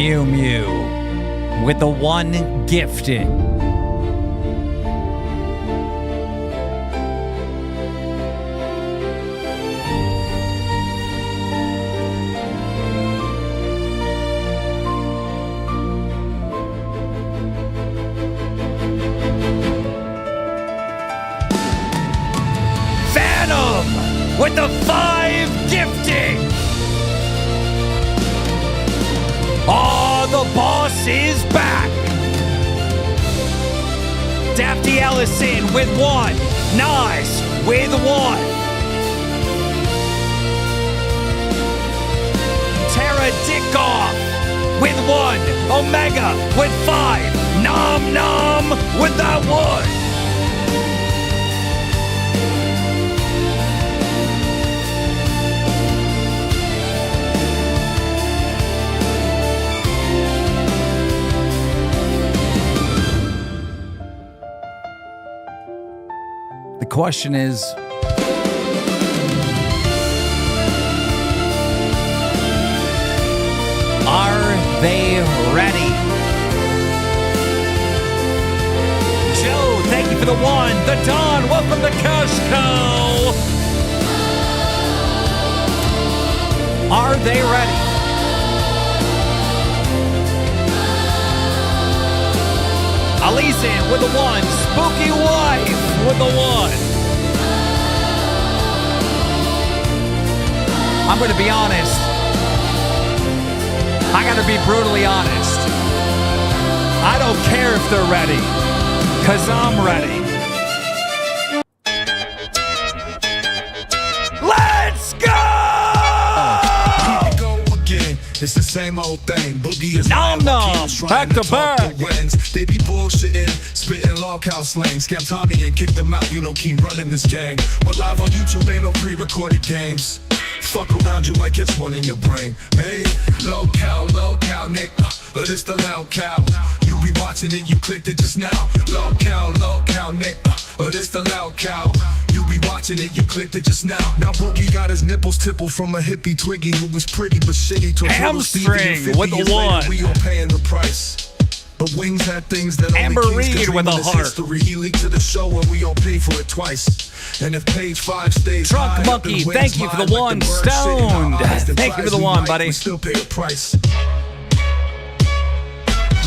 Mew Mew with the one gifted. Phantom with the 5 gifting. Oh, the boss is back. Dafty Ellison with 1. Nice with 1. Tara Dickoff with 1. Omega with 5. Nom Nom with that 1. The question is, are they ready? Joe, thank you for the 1. The Don, welcome to Costco. Are they ready? Alisan with the 1. Spooky Wife with the 1. I'm going to be honest. I got to be brutally honest. I don't care if they're ready, because I'm ready. Let's go! Here we go again. It's the same old thing. Boogie is Nom Nom, back to back. They be bullshitting, spitting lolcow slang. Scam Tommy and kick them out. You know Keem running this gang. But live on YouTube ain't no pre-recorded games. Fuck around you like it's one in your brain. Hey, lolcow, nigga, but it's the lolcow. You be watching it, you clicked it just now. Lolcow, nigga, but it's the lolcow. You be watching it, you clicked it just now. Now Boogie got his nipples tippled from a hippie Twiggy who was pretty but shitty. Hamstring with the 1. We all paying the price. But Wings had things that Amber only Kings Reed could with dream a in this heart. history. He leaked to the show and we all pay for it twice. And if page 5 stays Trunk high, Monkey, then Wings thank you for the live like 1. bird shit in our Stoned, eyes that thank you for tries the we 1, might, buddy. we still pay a price.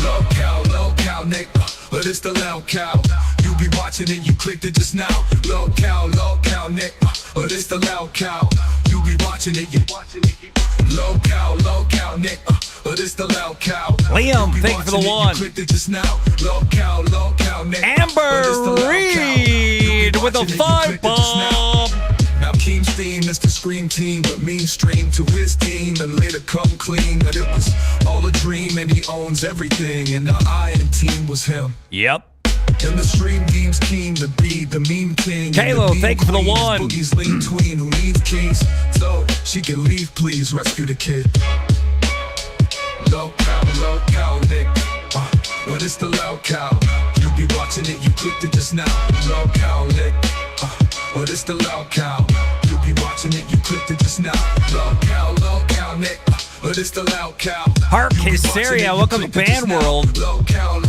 Lolcow, nigga, but it's the lolcow. You be watching it, you clicked it just now. Lolcow, nigga, but it's the lolcow. You be watching it, you watching it. Lolcow, nigga, but it's the lolcow. Liam, thank you for the 1. Clicked it just now. Lolcow, nigga, Amber Reed with a 5 bomb. Now Keem's theme is the Scream Team, but mainstream to his team and later come clean that it was all a dream and he owns everything and the Iron Team was him. Yep. And the stream deems Keem to be the meme king. Kalo, thank you for the 1. Boogie's lean tween who needs keys, so she can leave, please rescue the kid. Lolcow, nigga, but it's the lolcow. You be watching it, you clicked it just now. Lolcow, nigga, but it's the lolcow. You be watching it, you clicked it just now. Lolcow, nigga, but it's the lolcow. Hark Hysteria, welcome to Band World. Lolcow,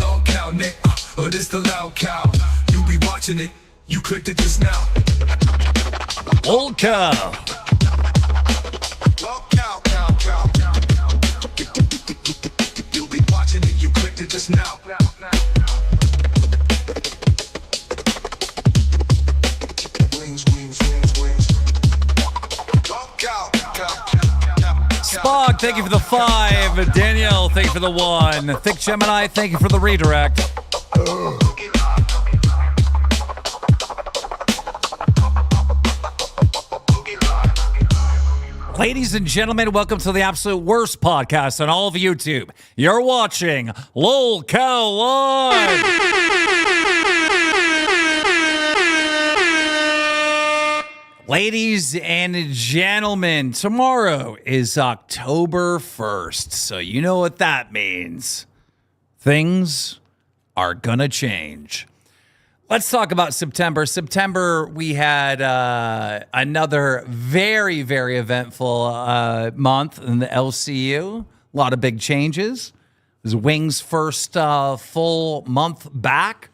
nigga, but it's the lolcow. You be watching it, you clicked it just now. Old cow. Lolcow, you be watching it, you clicked it just now. Wings. Spog, thank you for the 5. Danielle, thank you for the 1. Thick Gemini, thank you for the redirect. Ladies and gentlemen, welcome to the absolute worst podcast on all of YouTube. You're watching LolCow Live. Ladies and gentlemen, tomorrow is October 1st, so you know what that means. Things are gonna change. Let's talk about September. September, we had another very, very eventful month in the LCU. A lot of big changes. was Wings' first full month back.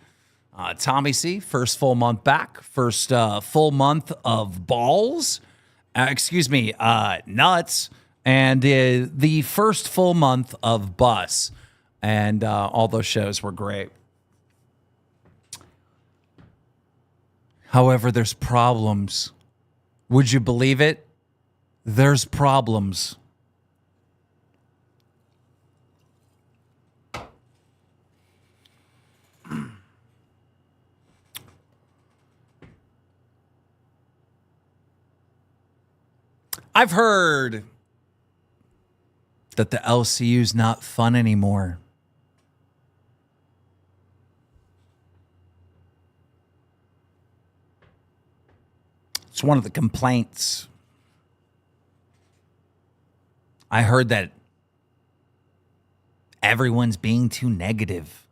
Tommy C, first full month back. First full month of balls. Nuts. And the first full month of Bus. And all those shows were great. However, there's problems. Would you believe it? There's problems. I've heard that the LCU's not fun anymore. It's one of the complaints. I heard that everyone's being too negative.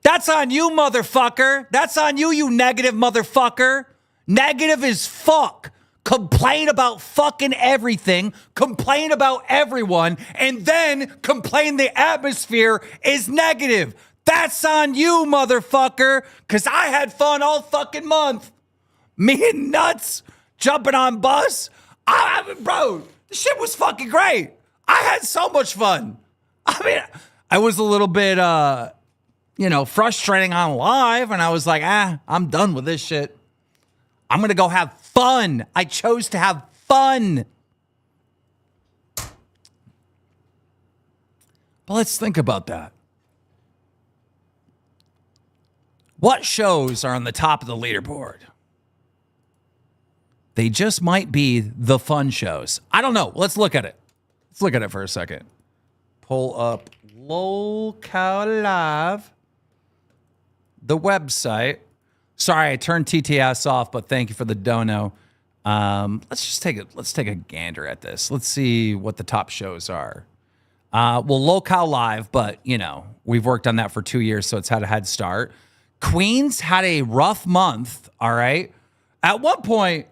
That's on you, motherfucker. That's on you, you negative motherfucker. Negative as fuck. Complain about fucking everything, complain about everyone, and then complain the atmosphere is negative. That's on you, motherfucker, because I had fun all fucking month. Me and Nuts jumping on Bus. Bro, the shit was fucking great. I had so much fun. I mean, I was a little bit, frustrating on live, and I was like, I'm done with this shit. I'm going to go have fun. I chose to have fun. But let's think about that. What shows are on the top of the leaderboard? They just might be the fun shows. I don't know. Let's look at it. Let's look at it for a second. Pull up LolcowUniverse Live, the website. Sorry, I turned TTS off, but thank you for the dono. Let's take a gander at this. Let's see what the top shows are. Local Live, but we've worked on that for 2 years, so it's had a head start. Queens had a rough month. All right, at one point,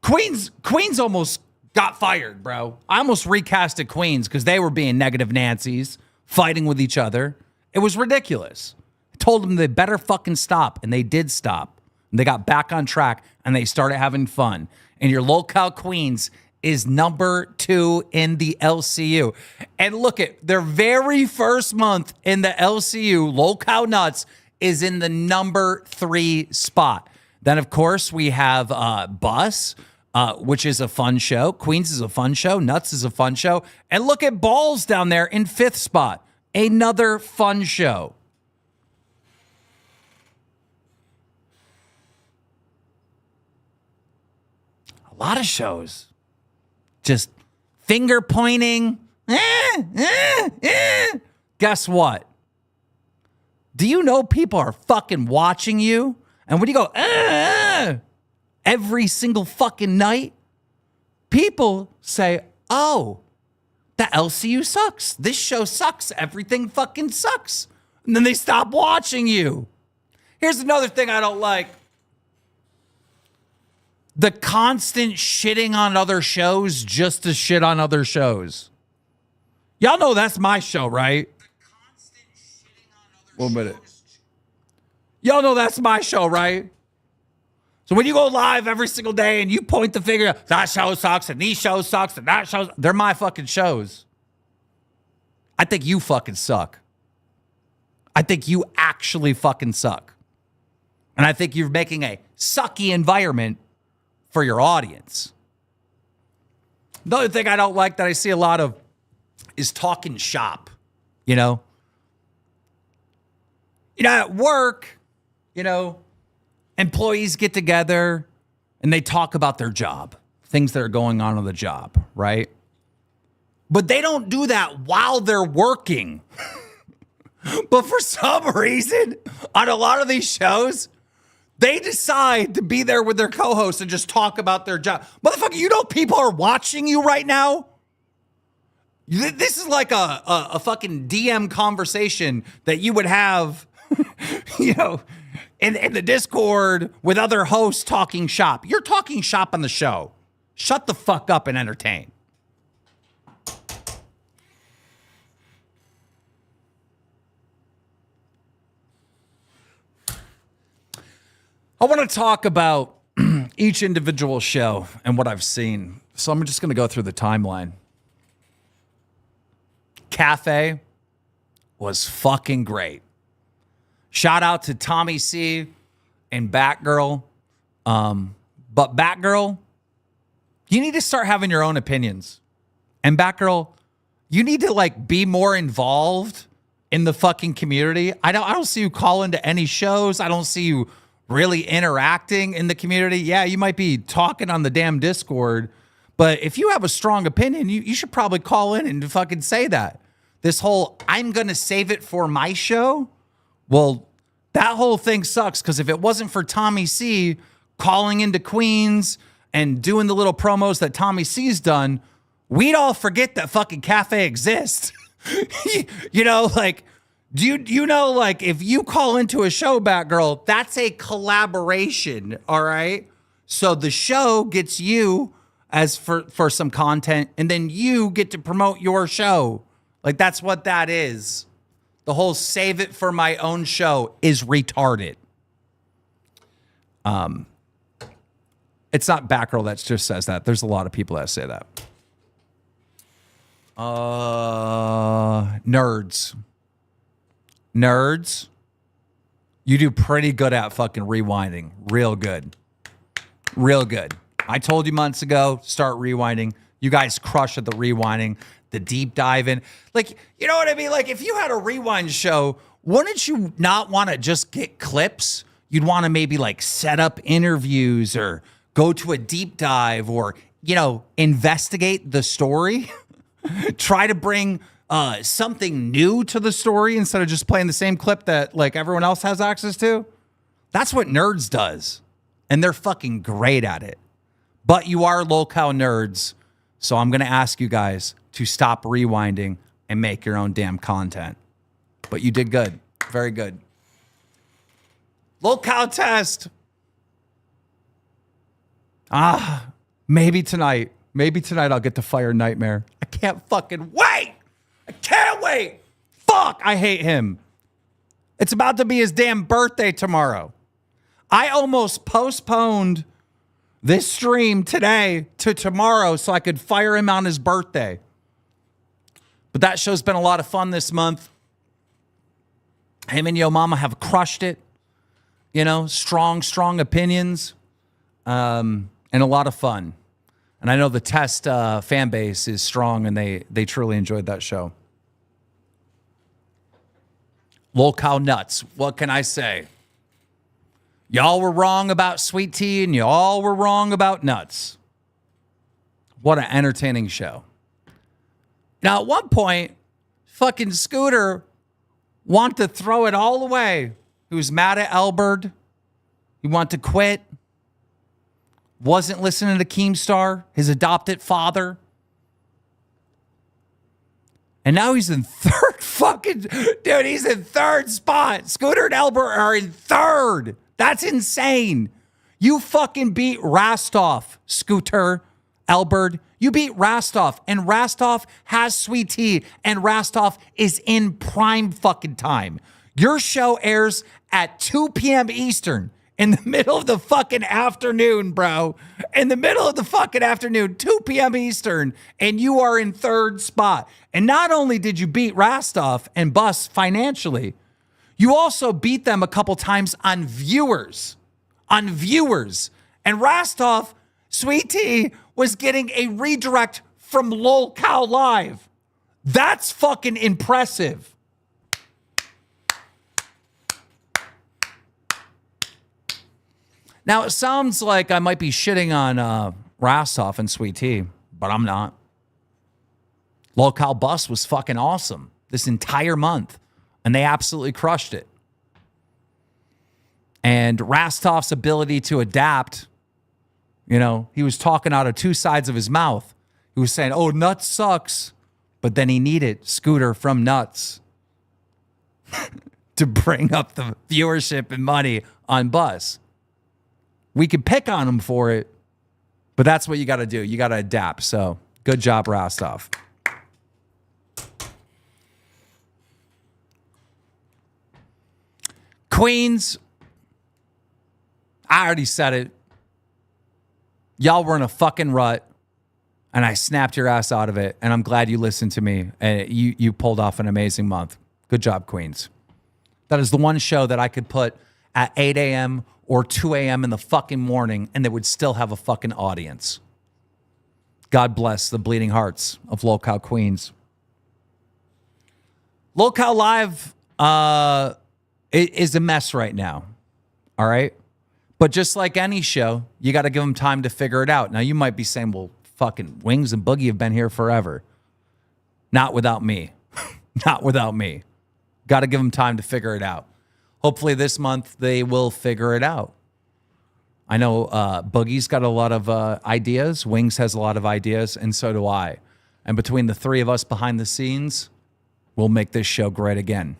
Queens almost got fired, bro. I almost recasted Queens because they were being negative Nancy's, fighting with each other. It was ridiculous. Told them they better fucking stop, and they did stop. And they got back on track, and they started having fun. And your local Queens is number 2 in the LCU. And look at their very first month in the LCU, Local Nuts is in the number 3 spot. Then, of course, we have Bus, which is a fun show. Queens is a fun show. Nuts is a fun show. And look at Balls down there in 5th spot. Another fun show. A lot of shows. Just finger pointing. Guess what? Do you know people are fucking watching you? And when you go, every single fucking night, people say, oh, the LCU sucks. This show sucks. Everything fucking sucks. And then they stop watching you. Here's another thing I don't like. The constant shitting on other shows just to shit on other shows. Y'all know that's my show, right? One minute. Y'all know that's my show, right? So when you go live every single day and you point the finger, that show sucks and these shows sucks and that shows, they're my fucking shows. I think you fucking suck. I think you actually fucking suck. And I think you're making a sucky environment for your audience. Another thing I don't like that I see a lot of is talking shop, at work, employees get together and they talk about their job, things that are going on the job, right? But they don't do that while they're working. But for some reason, on a lot of these shows, they decide to be there with their co-hosts and just talk about their job. Motherfucker, people are watching you right now? This is like a fucking DM conversation that you would have, in the Discord with other hosts talking shop. You're talking shop on the show. Shut the fuck up and entertain. I want to talk about each individual show and what I've seen. So I'm just going to go through the timeline. Cafe was fucking great. Shout out to Tommy C and Batgirl. But Batgirl, you need to start having your own opinions. And Batgirl, you need to like be more involved in the fucking community. I don't see you call into any shows. I don't see you really interacting in the community. Yeah, you might be talking on the damn Discord, but if you have a strong opinion, you should probably call in and fucking say that. This whole, I'm going to save it for my show. Well, that whole thing sucks because if it wasn't for Tommy C calling into Queens and doing the little promos that Tommy C's done, we'd all forget that fucking cafe exists. You know, like, do you know, like, if you call into a show, Batgirl, that's a collaboration, all right? So the show gets you as for some content, and then you get to promote your show. Like, that's what that is. The whole save it for my own show is retarded. It's not Batgirl that just says that. There's a lot of people that say that. Nerds, you do pretty good at fucking rewinding. Real good. I told you months ago, start rewinding. You guys crush at the rewinding, the deep diving. Like, you know what I mean? Like, if you had a rewind show, wouldn't you not want to just get clips? You'd want to maybe like set up interviews or go to a deep dive or, you know, investigate the story. Try to bring something new to the story instead of just playing the same clip that like everyone else has access to. That's what Nerds does. And they're fucking great at it. But you are LolcowUniverse nerds. So I'm going to ask you guys to stop rewinding and make your own damn content. But you did good. Very good. LolcowUniverse test. Maybe tonight. Maybe tonight I'll get to Fire Nightmare. I can't fucking wait. I can't wait. Fuck, I hate him. It's about to be his damn birthday tomorrow. I almost postponed this stream today to tomorrow so I could fire him on his birthday. But that show's been a lot of fun this month. Him and Yo Mama have crushed it. You know, strong opinions. And a lot of fun. And I know the Test fan base is strong, and they truly enjoyed that show. LolcowUniverse nuts. What can I say? Y'all were wrong about Sweet Tea, and y'all were wrong about Nuts. What an entertaining show. Now, at one point, fucking Scooter wanted to throw it all away. He was mad at Elbert. He wanted to quit. Wasn't listening to Keemstar, his adopted father. And now he's in third fucking... Dude, he's in third spot. Scooter and Elbert are in third. That's insane. You fucking beat Rastov, Scooter, Elbert. You beat Rastov. And Rastov has Sweet Tea. And Rastov is in prime fucking time. Your show airs at 2 p.m. Eastern. In the middle of the fucking afternoon, bro. In the middle of the fucking afternoon, 2 p.m. Eastern, and you are in third spot. And not only did you beat Rastov and Bus financially, you also beat them a couple times on viewers. And Rastov, Sweet Tea, was getting a redirect from LolCow Live. That's fucking impressive. Now, it sounds like I might be shitting on Rastov and Sweet Tea, but I'm not. LolCow Bus was fucking awesome this entire month, and they absolutely crushed it. And Rastov's ability to adapt, you know, he was talking out of two sides of his mouth. He was saying, oh, Nuts sucks, but then he needed Scooter from Nuts. to bring up the viewership and money on Buzz. We could pick on him for it, but that's what you got to do. You got to adapt. So good job, Rostov. Queens, I already said it. Y'all were in a fucking rut, and I snapped your ass out of it, and I'm glad you listened to me, and you pulled off an amazing month. Good job, Queens. That is the one show that I could put at 8 a.m. or 2 a.m. in the fucking morning, and they would still have a fucking audience. God bless the bleeding hearts of Lolcow Queens. Lolcow Live is a mess right now, all right? But just like any show, you got to give them time to figure it out. Now, you might be saying, well, fucking Wings and Boogie have been here forever. Not without me. Not without me. Got to give them time to figure it out. Hopefully this month they will figure it out. I know Boogie's got a lot of ideas. Wings has a lot of ideas, and so do I. And between the three of us behind the scenes, we'll make this show great again.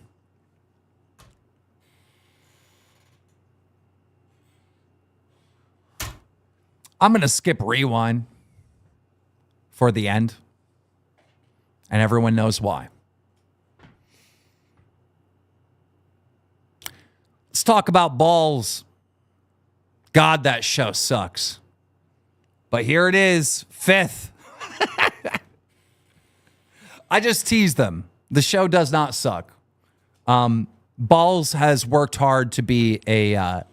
I'm going to skip Rewind for the end, and everyone knows why. Let's talk about Balls. God, that show sucks. But here it is, 5th. I just teased them. The show does not suck. Balls has worked hard to be a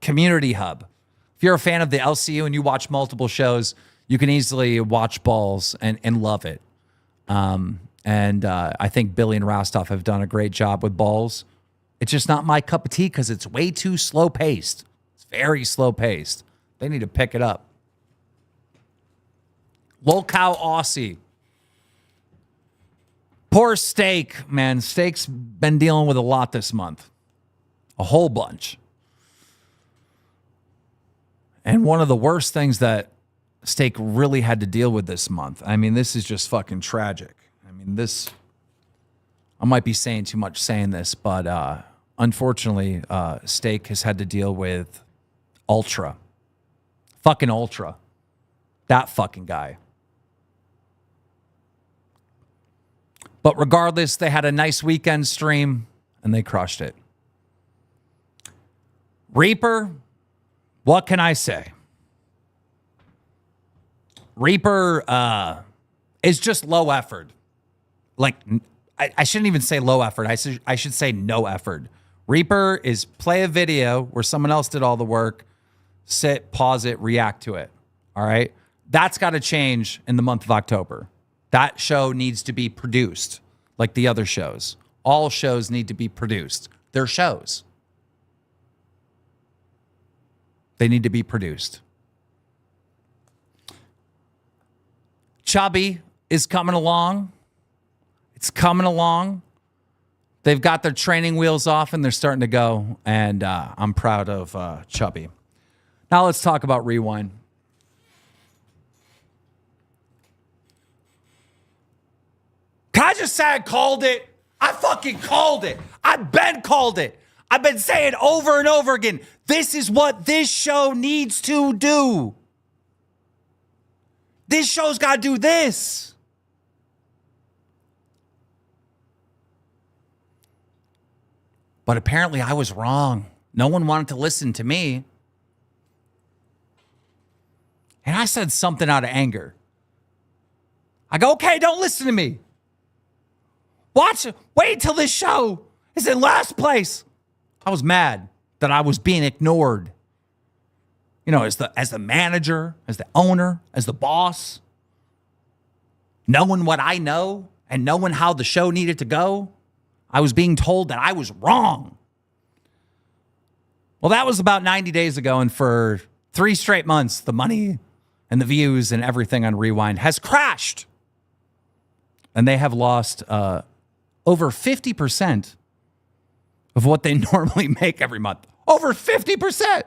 community hub. If you're a fan of the LCU and you watch multiple shows, you can easily watch Balls and love it. I think Billy and Rostov have done a great job with Balls. It's just not my cup of tea because it's way too slow paced. It's very slow paced. They need to pick it up. Lolcow Aussie. Poor Steak, man. Steak's been dealing with a lot this month. A whole bunch. And one of the worst things that Steak really had to deal with this month, I mean, this is just fucking tragic. I mean, I might be saying too much saying this, but unfortunately, Steak has had to deal with Ultra. Fucking Ultra. That fucking guy. But regardless, they had a nice weekend stream, and they crushed it. Reaper, what can I say? Reaper is just low effort. Like, I shouldn't even say low effort. I should say no effort. Reaper is play a video where someone else did all the work, sit, pause it, react to it. All right? That's got to change in the month of October. That show needs to be produced like the other shows. All shows need to be produced. They're shows. They need to be produced. Chubby is coming along. It's coming along. They've got their training wheels off and they're starting to go. And I'm proud of Chubby. Now let's talk about Rewind. Can I just say I called it? I fucking called it. I've been called it. I've been saying over and over again, this is what this show needs to do. This show's got to do this. But apparently I was wrong. No one wanted to listen to me. And I said something out of anger. I go, okay, don't listen to me. Watch it. Wait till this show is in last place. I was mad that I was being ignored. You know, as the manager, as the owner, as the boss, knowing what I know and knowing how the show needed to go, I was being told that I was wrong. Well, that was about 90 days ago, and for 3 straight months, the money and the views and everything on Rewind has crashed. And they have lost over 50% of what they normally make every month. Over 50%.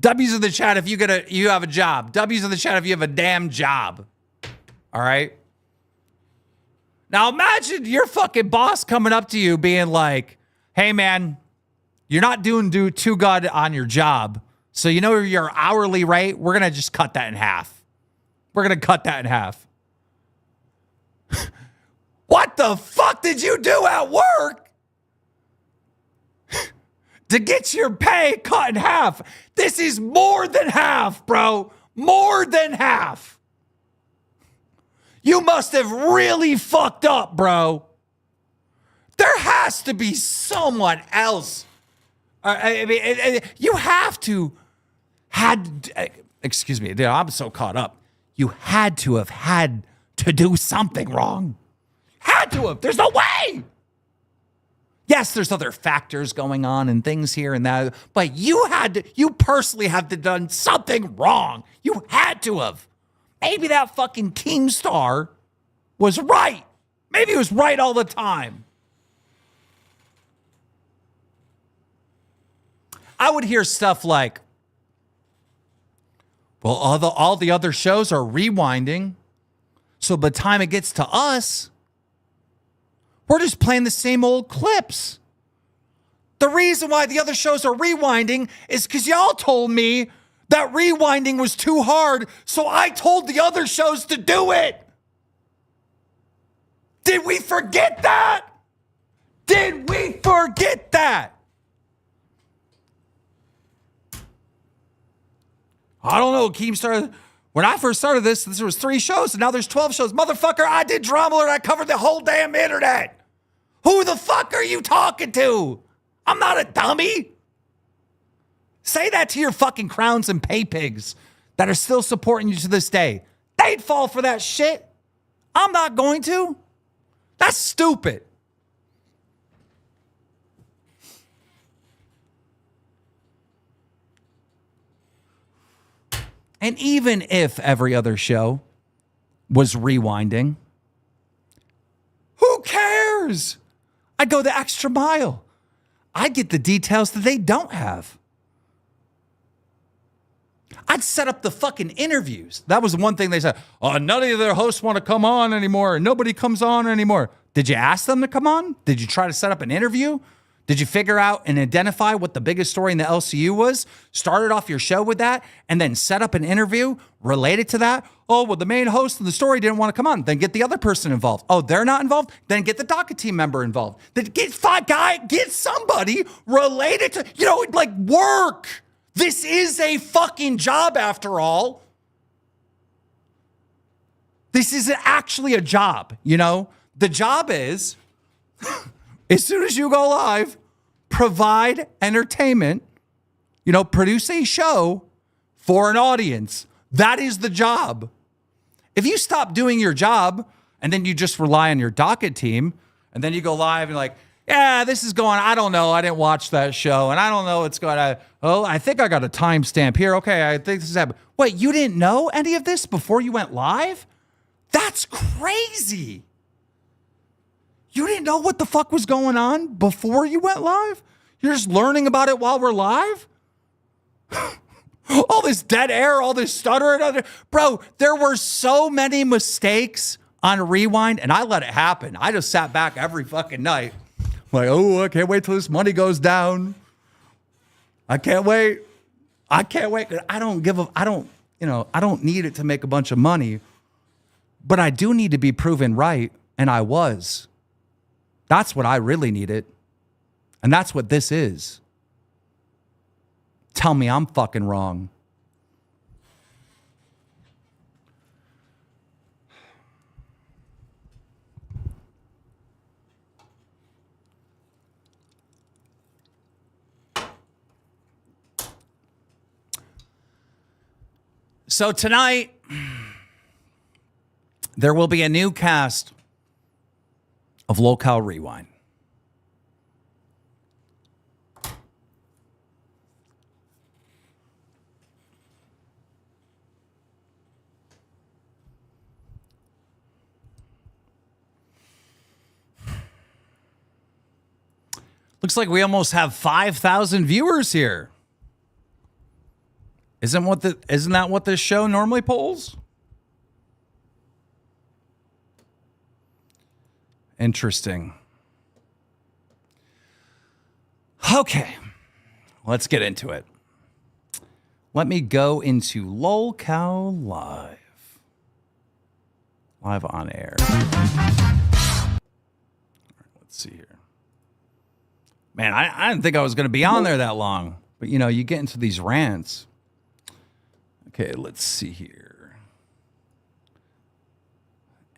W's in the chat if you have a job. W's in the chat if you have a damn job. All right? Now imagine your fucking boss coming up to you being like, hey man, you're not doing too good on your job. So you know your hourly rate, we're going to just cut that in half. We're going to cut that in half. What the fuck did you do at work to get your pay cut in half? This is more than half, bro. More than half. You must have really fucked up, bro. There has to be someone else. I mean, you have to excuse me, I'm so caught up. You had to have had to do something wrong. Had to have. There's no way. Yes, there's other factors going on and things here and that, but you personally have to done something wrong. You had to have. Maybe that fucking KEEMSTAR was right. Maybe he was right all the time. I would hear stuff like, well, all the other shows are rewinding. So by the time it gets to us, we're just playing the same old clips. The reason why the other shows are rewinding is because y'all told me that rewinding was too hard, so I told the other shows to do it. Did we forget that? Did we forget that? I don't know, KEEMSTAR. When I first started this, there was 3 shows, and now there's 12 shows. Motherfucker, I did Drama Alert. I covered the whole damn internet. Who the fuck are you talking to? I'm not a dummy. Say that to your fucking crowns and pay pigs that are still supporting you to this day. They'd fall for that shit. I'm not going to. That's stupid. And even if every other show was rewinding, who cares? I'd go the extra mile. I'd get the details that they don't have. I'd set up the fucking interviews. That was the one thing they said. Oh, none of their hosts want to come on anymore. Nobody comes on anymore. Did you ask them to come on? Did you try to set up an interview? Did you figure out and identify what the biggest story in the LCU was? Started off your show with that and then set up an interview related to that? Oh, well, the main host of the story didn't want to come on. Then get the other person involved. Oh, they're not involved? Then get the docket team member involved. Then get somebody related to, like work. This is a fucking job after all. This isn't actually a job, The job is, as soon as you go live, provide entertainment, produce a show for an audience. That is the job. If you stop doing your job and then you just rely on your docket team and then you go live and like, yeah, this is going, I don't know. I didn't watch that show and I don't know what's going on. Oh, I think I got a timestamp here. Okay, I think this is happening. Wait, you didn't know any of this before you went live? That's crazy. You didn't know what the fuck was going on before you went live? You're just learning about it while we're live? All this dead air, all this stuttering. Bro, there were so many mistakes on Rewind, and I let it happen. I just sat back every fucking night. Like, oh, I can't wait till this money goes down. I can't wait. I don't need it to make a bunch of money. But I do need to be proven right, and I was. That's what I really needed. And that's what this is. Tell me I'm fucking wrong. So tonight, there will be a new cast of Local Rewind. Looks like we almost have 5,000 viewers here. Isn't that what this show normally polls? Interesting. Okay, let's get into it. Let me go into LolCow Live. Live on air. All right, let's see here. Man, I didn't think I was going to be on there that long. But, you know, you get into these rants. Okay, let's see here.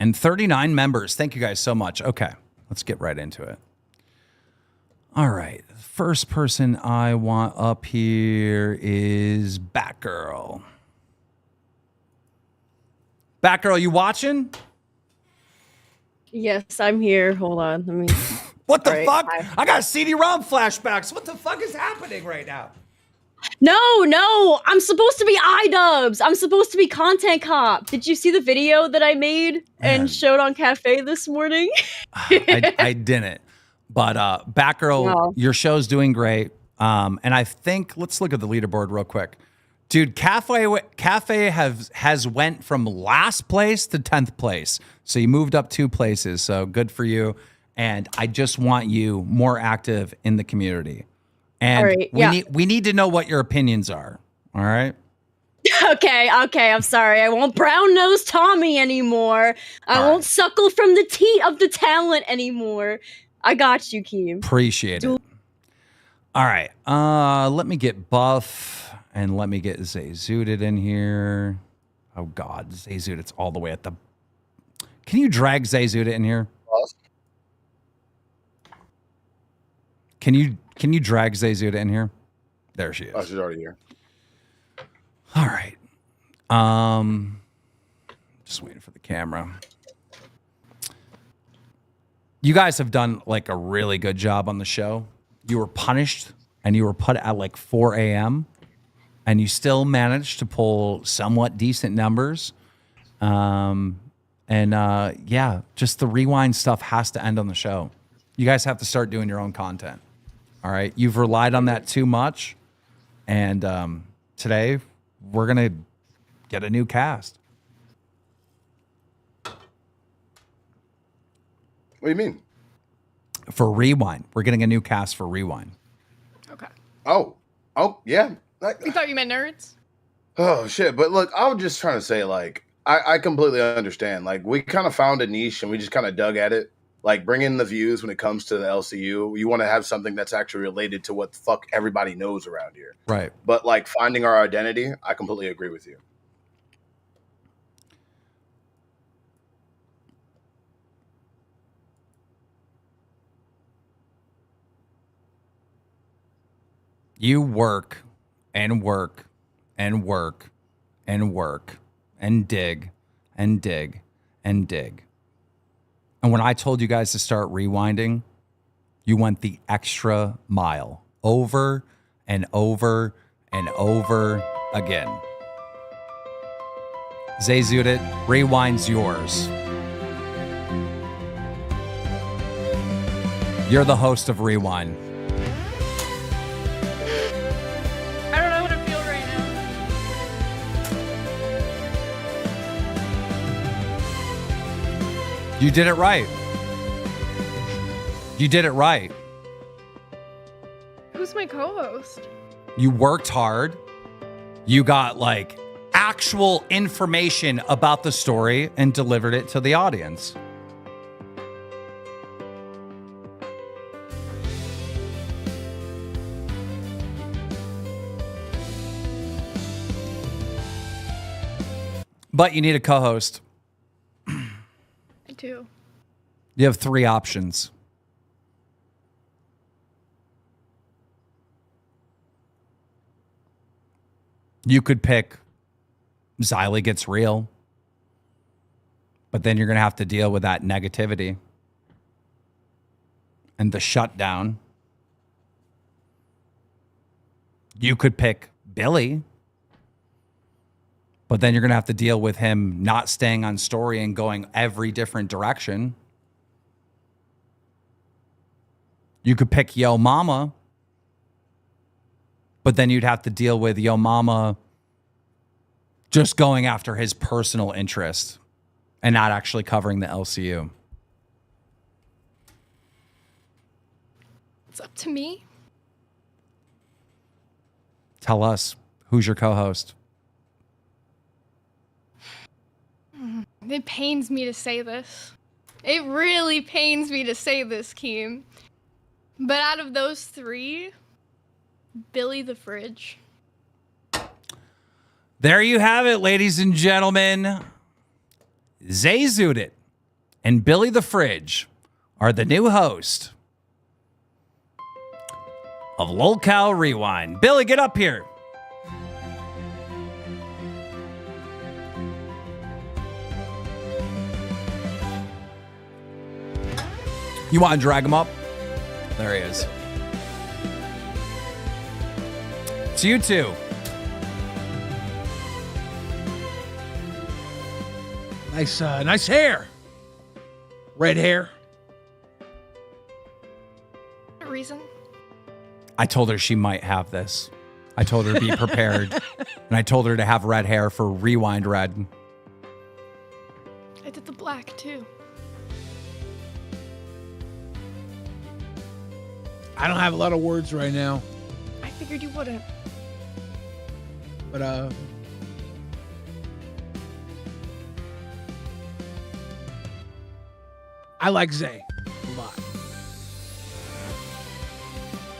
And 39 members. Thank you guys so much. Okay, let's get right into it. All right. The first person I want up here is Batgirl. Batgirl, you watching? Yes, I'm here. Hold on. Let me. What the All right, fuck? hi. I got CD-ROM flashbacks. What the fuck is happening right now? No, I'm supposed to be iDubbbz. I'm supposed to be content cop. Did you see the video that I made Man. and showed on Cafe this morning? I didn't. But Batgirl, No. your show's doing great. And I think, let's look at the leaderboard real quick. Dude, Cafe has went from last place to 10th place. So you moved up 2 places. So good for you. And I just want you more active in the community. And All right, we need to know what your opinions are. All right? Okay, I'm sorry. I won't brown nose Tommy anymore. I All won't right. suckle from the teat of the talent anymore. I got you, Keem. Appreciate it. All right. Let me get Buff and let me get Zayzooted in here. Oh God, Zayzooted's all the way at the. Can you drag Zayzooted in here? Can you drag Zayzooted in here? There she is. Oh, she's already here. All right. Just waiting for the camera. You guys have done like a really good job on the show. You were punished and you were put at like 4 a.m. and you still managed to pull somewhat decent numbers. Yeah, just the rewind stuff has to end on the show. You guys have to start doing your own content. All right. You've relied on that too much. And today we're going to get a new cast. What do you mean? For Rewind. We're getting a new cast for Rewind. Okay. Oh, yeah. You thought you meant nerds? Oh shit! But look, I was just trying to say, like, I completely understand. Like, we kind of found a niche and we just kind of dug at it. Like, bring in the views when it comes to the LCU. You want to have something that's actually related to what the fuck everybody knows around here. Right. But like finding our identity, I completely agree with you. You work and work and work and work and dig and dig and dig. And when I told you guys to start rewinding, you went the extra mile over and over and over again. Zayzooted, rewind's yours. You're the host of Rewind. I don't know how to feel right now. You did it right. You did it right. Who's my co-host? You worked hard. You got like actual information about the story and delivered it to the audience. But you need a co-host. I do. You have 3 options. You could pick Xylee Gets Real, but then you're going to have to deal with that negativity and the shutdown. You could pick Billy, but then you're going to have to deal with him not staying on story and going every different direction. You could pick Yo Mama, but then you'd have to deal with Yo Mama just going after his personal interest and not actually covering the LCU. It's up to me. Tell us, who's your co-host? It pains me to say this. It really pains me to say this, Keem. But out of those three, Billy the Fridge. There you have it, ladies and gentlemen. Zay Zudit and Billy the Fridge are the new host of LolCow Rewind. Billy, get up here. You want to drag him up? There he is. It's you two. Nice hair. Red hair. Reason? I told her she might have this. I told her to be prepared. And I told her to have red hair for Rewind Red. I did the black too. I don't have a lot of words right now, I figured you wouldn't. but I like Zay a lot.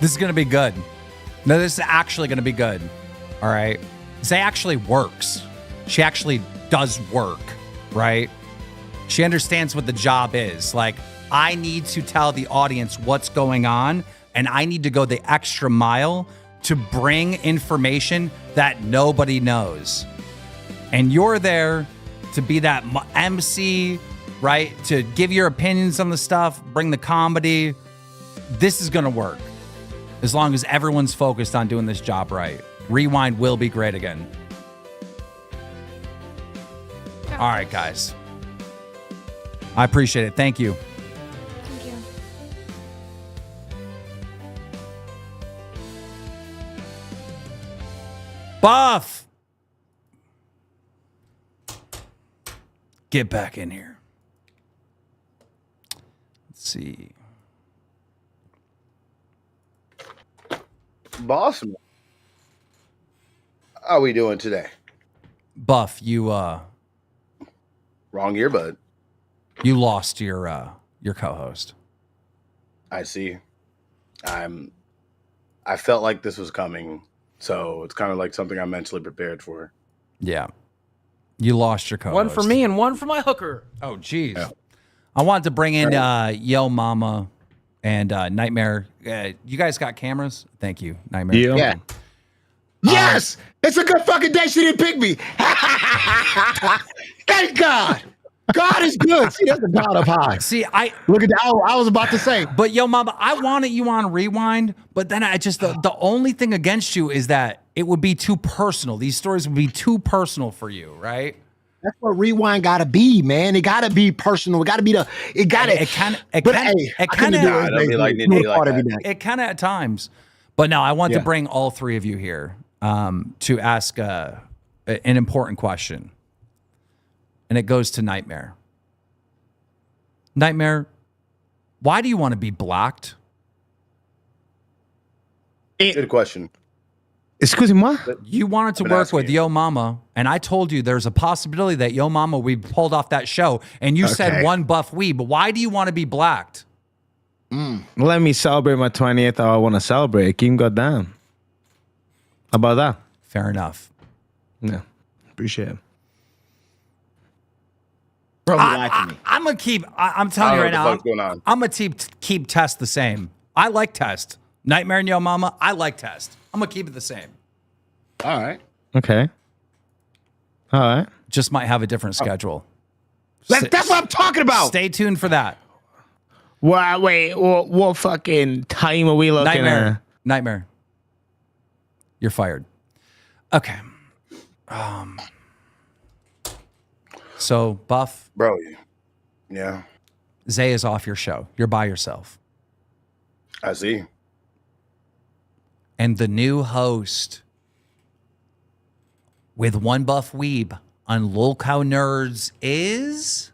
This is going to be good. No, this is actually going to be good. All right. Zay actually works. She actually does work, right? She understands what the job is. Like, I need to tell the audience what's going on, and I need to go the extra mile to bring information that nobody knows. And you're there to be that MC, right? To give your opinions on the stuff, bring the comedy. This is going to work as long as everyone's focused on doing this job right. Rewind will be great again. All right, guys. I appreciate it. Thank you. Thank you. Buff! Get back in here. Let's see. Boss, how we doing today? Buff, you Wrong earbud. you lost your co-host. I see. I felt like this was coming, so it's kind of like something I'm mentally prepared for. Yeah. You lost your co-host. One for me and one for my hooker. Oh, geez. Yeah. I wanted to bring in Yo Mama and Nightmare. You guys got cameras? Thank you, Nightmare. Yeah. Yes! It's a good fucking day she didn't pick me. Thank God. God is good. See, that's the God of high. See, Look at that. I was about to say. but Yo Mama, I wanted you on Rewind, but then I just, the only thing against you is that it would be too personal. These stories would be too personal for you, right? That's what Rewind gotta be, man. It gotta be personal. It gotta be it gotta. It kind of, But hey, I couldn't do it. It'll be like- Do it'll be it like part every that. night. it kind of at times. But no, I want to Yeah. bring all three of you here to ask an important question. And it goes to Nightmare. Nightmare, why do you want to be blocked? Good question. Excuse-moi? You wanted to I've been work asking with you. Yo Mama, and I told you there's a possibility that Yo Mama we pulled off that show, and you said Okay. one buff weeb. But why do you want to be blacked? Let me celebrate my 20th how I want to celebrate. Keem got down. How about that? Fair enough. Yeah. Appreciate it. Bro, you lied to me. I'm gonna keep. I'm I telling don't you know right what now. the fuck's going on. I'm gonna keep Test the same. I like Test. Nightmare and Yo Mama. I like Test. I'm gonna keep it the same. All right. Okay. All right. Just might have a different schedule. That's what I'm talking about. Stay tuned for that. Wait, what fucking time are we looking at? Nightmare. You're fired. Okay. So Buff, Bro, yeah, Zay is off your show. You're by yourself. I see. And the new host with one buff weeb on LolCow Nerds is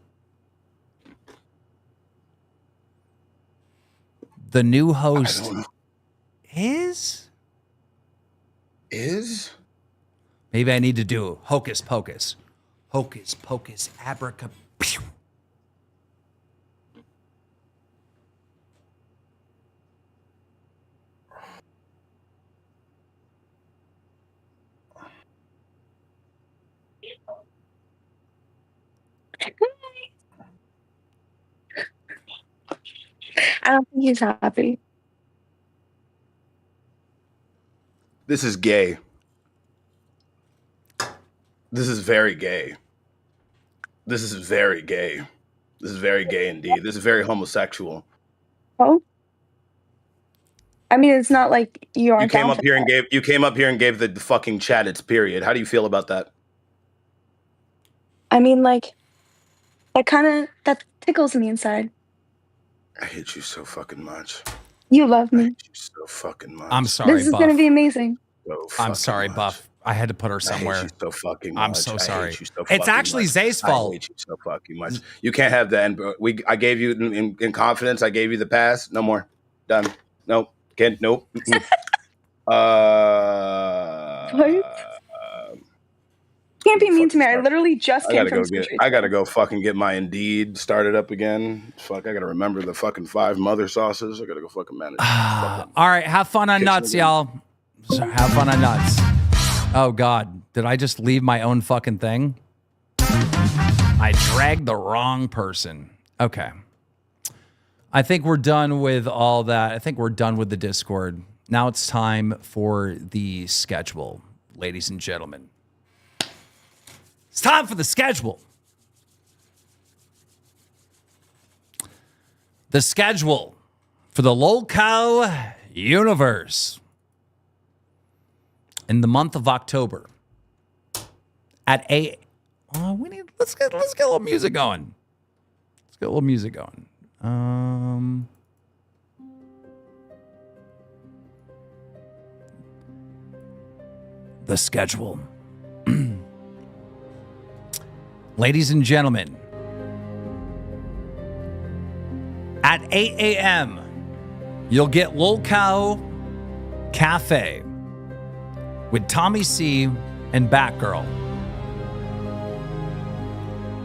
the new I host don't know. is? Is Maybe I need to do hocus pocus. Hocus pocus abracadabra. I don't think he's happy. this is gay. This is very gay. This is very gay. This is very gay indeed. This is very homosexual. Oh, I mean, it's not like you You aren't came down up for here and that. gave the fucking chat its period. How do you feel about that? I mean, like, that tickles me inside. I hate you so fucking much. You love I me. hate you so fucking much. I'm sorry, This is Buff. gonna be amazing. So I'm fucking sorry, much. Buff. I had to put her I hate somewhere. you so fucking much. I'm so sorry. I hate you so It's fucking actually much. Zay's I fault. hate you so fucking much. You can't have that. And I gave you in confidence. I gave you the pass. No more. Done. Nope. Can't. Nope. What? Can't be mean to me. I literally just I came gotta from go get. surgery. I gotta go fucking get my Indeed started up again. Fuck. I gotta remember the fucking 5 mother sauces. I gotta go fucking manage. All right, have fun on Kitchen nuts, again. y'all. So have fun on nuts. Oh God, did I just leave my own fucking thing? I dragged the wrong person. Okay. I think we're done with all that. I think we're done with the Discord. Now it's time for the schedule, ladies and gentlemen. It's time for the schedule. The schedule for the LolcowUniverse in the month of October at 8. Let's get a little music going. Let's get a little music going. The schedule. Ladies and gentlemen, at 8 a.m., you'll get Lolcow Cafe with Tommy C and Batgirl.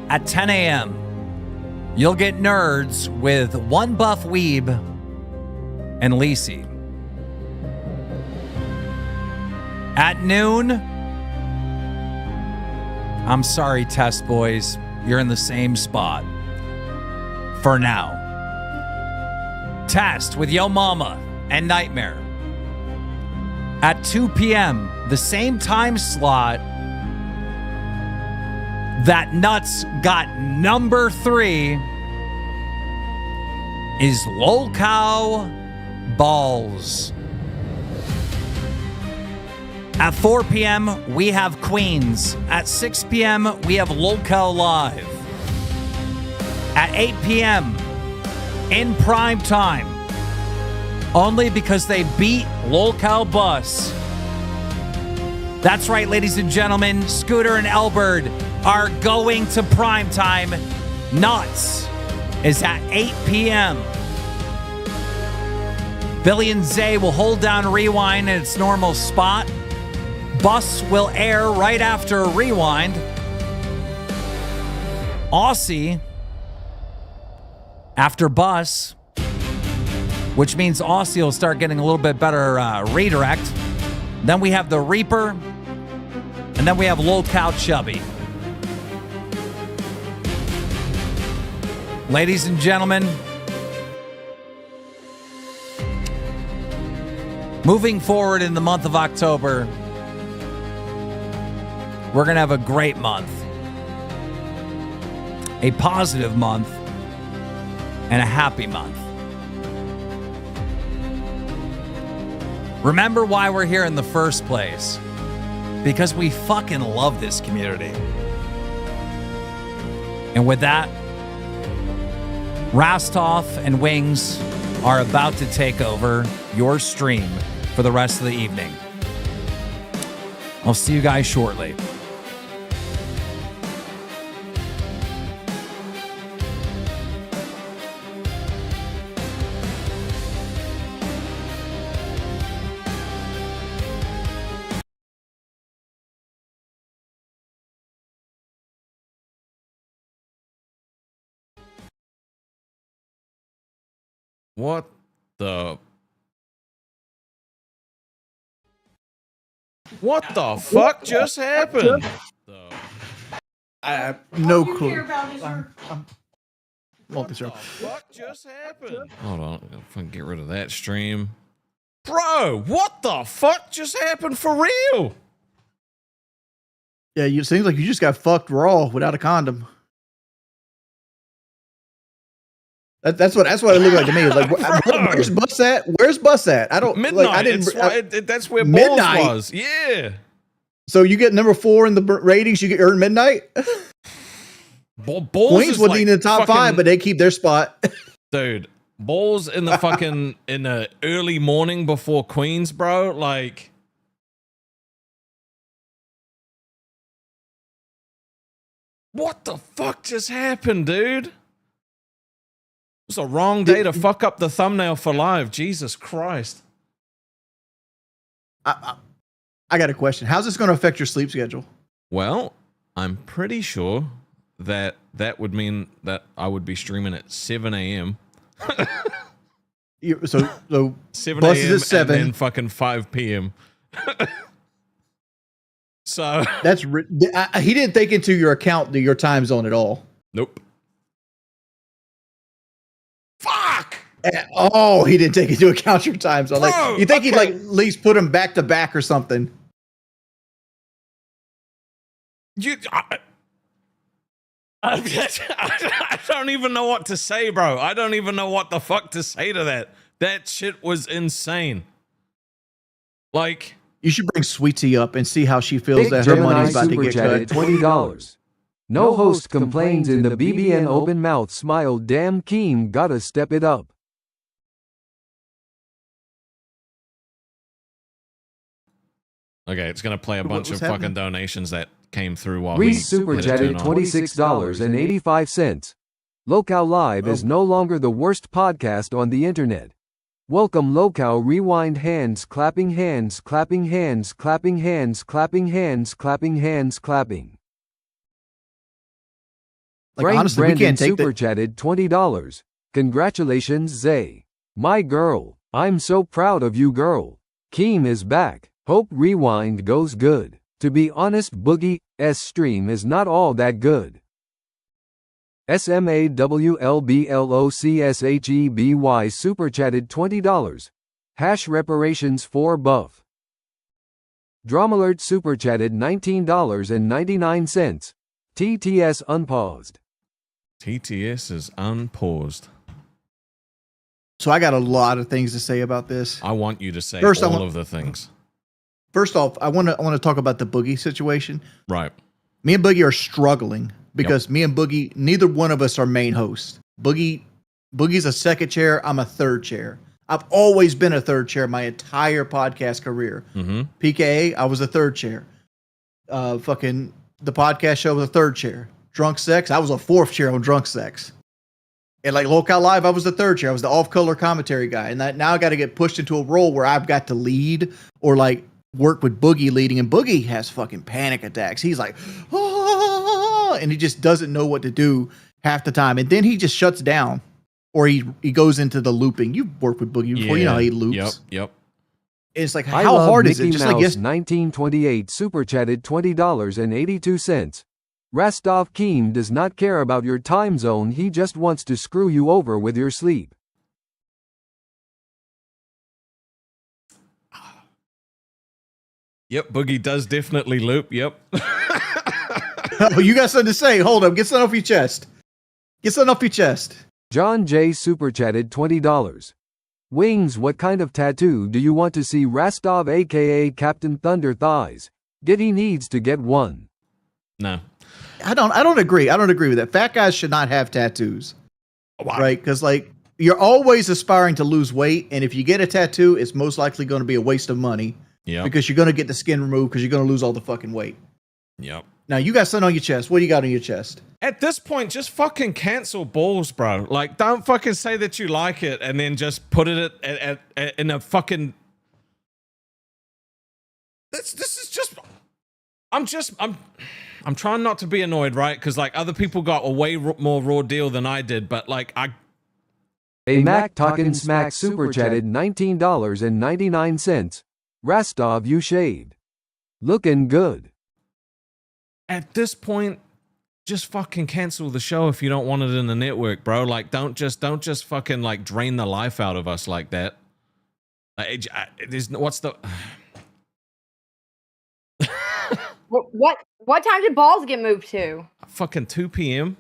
At 10 a.m., you'll get Nerds with One Buff Weeb and Lisi. At noon, I'm sorry, Test Boys, you're in the same spot for now. Test with Yo Mama and Nightmare. At 2 p.m., the same time slot that Nuts got number 3 is Lolcow Balls. At 4 p.m., we have Queens. At 6 p.m., we have Lolcow Live. At 8 p.m., in prime time, only because they beat Lolcow Bus. That's right, ladies and gentlemen, Scooter and Elbert are going to prime time. Nuts is at 8 p.m. Billy and Zay will hold down Rewind in its normal spot. Bus will air right after Rewind. Aussie after Bus, which means Aussie will start getting a little bit better redirect. Then we have the Reaper, and then we have Lolcow Chubby. Ladies and gentlemen, moving forward in the month of October, we're going to have a great month, a positive month, and a happy month. Remember why we're here in the first place. Because we fucking love this community. And with that, Rastov and Wings are about to take over your stream for the rest of the evening. I'll see you guys shortly. What the? What the fuck just happened? I have no clue. What the fuck just happened? Hold on, I'm gonna fucking get rid of that stream. Bro, what the fuck just happened for real? Yeah, it seems like you just got fucked raw without a condom. That's what it looked like to me. It's like, where's Bus at? Where's Bus at? I don't. Midnight. Like, I didn't. That's where Midnight Balls was. Yeah. So you get number 4 in the ratings. You get earn Midnight. Balls Queens wasn't even in the top 5, but they keep their spot. Dude, Balls in the fucking in the early morning before Queens, bro. Like, what the fuck just happened, dude? It's a wrong day to fuck up the thumbnail for live. Jesus Christ. I got a question. How's this going to affect your sleep schedule? Well, I'm pretty sure that would mean that I would be streaming at 7 a.m. So 7 Bus a.m. is at 7. and then fucking 5 p.m. So that's he didn't take into your account your time zone at all. Nope. Fuck. Oh, he didn't take into account your time zone. Like, you think he'd like at least put them back to back or something? I don't even know what to say, bro. I don't even know what the fuck to say to that. That shit was insane. Like, you should bring Sweetie up and see how she feels that her money's about to get cut. $20. No host complains in the BBN open mouth smile. Damn, Keem gotta step it up. Okay, it's gonna play a bunch of fucking donations that came through while Reese super chatted $26.85. Local Live is no longer the worst podcast on the internet. Welcome Local Rewind. Hands clapping, hands clapping, hands clapping, hands clapping, hands clapping, hands clapping. Like, Frank honestly, Brandon we can't take super chatted $20. Congratulations, Zay. My girl, I'm so proud of you, girl. Keem is back. Hope Rewind goes good. To be honest, Boogie's stream is not all that good. SMAWLBLOCSHEBY super chatted $20. Hash reparations for buff. Dramalert super chatted $19.99. TTS unpaused. TTS is unpaused. So I got a lot of things to say about this. I want you to say First, all of the things. First off, I want to talk about the Boogie situation. Right. Me and Boogie are struggling because me and Boogie, neither one of us are main hosts. Boogie's a second chair. I'm a third chair. I've always been a third chair my entire podcast career. PKA, I was a third chair. Fucking the podcast show was a third chair. Drunk Sex, I was a fourth chair on Drunk Sex. And like Local Live, I was the third chair. I was the off-color commentary guy. And now I got to get pushed into a role where I've got to lead or like work with Boogie leading. And Boogie has fucking panic attacks. He's like, ah, and he just doesn't know what to do half the time. And then he just shuts down or he goes into the looping. You've worked with Boogie before. You know how he loops. Yep. It's like, how hard is it? Just like 1928 super chatted $20.82. Rastov Keem does not care about your time zone. He just wants to screw you over with your sleep. Yep, Boogie does definitely loop. Yep. Oh, you got something to say? Hold up. Get something off your chest. Get something off your chest. John J. super chatted $20. Wings, what kind of tattoo do you want to see Rastov aka Captain Thunder thighs? He needs to get one. No. I don't agree. I don't agree with that. Fat guys should not have tattoos. Why? Right? Because like you're always aspiring to lose weight, and if you get a tattoo, it's most likely going to be a waste of money. Yeah. Because you're going to get the skin removed because you're going to lose all the fucking weight. Yep. Now you got something on your chest. What do you got on your chest? At this point, just fucking cancel Balls, bro. Like, don't fucking say that you like it and then just put it at in a fucking. This is just. I'm trying not to be annoyed, right? Because like other people got a way more raw deal than I did, but like A Mac Talkin' Smack super chatted $19.99. Rastov, you shaved. Looking good. At this point, just fucking cancel the show if you don't want it in the network, bro. Like, don't just fucking like drain the life out of us like that. What's the What time did balls get moved to? fucking 2 p.m.?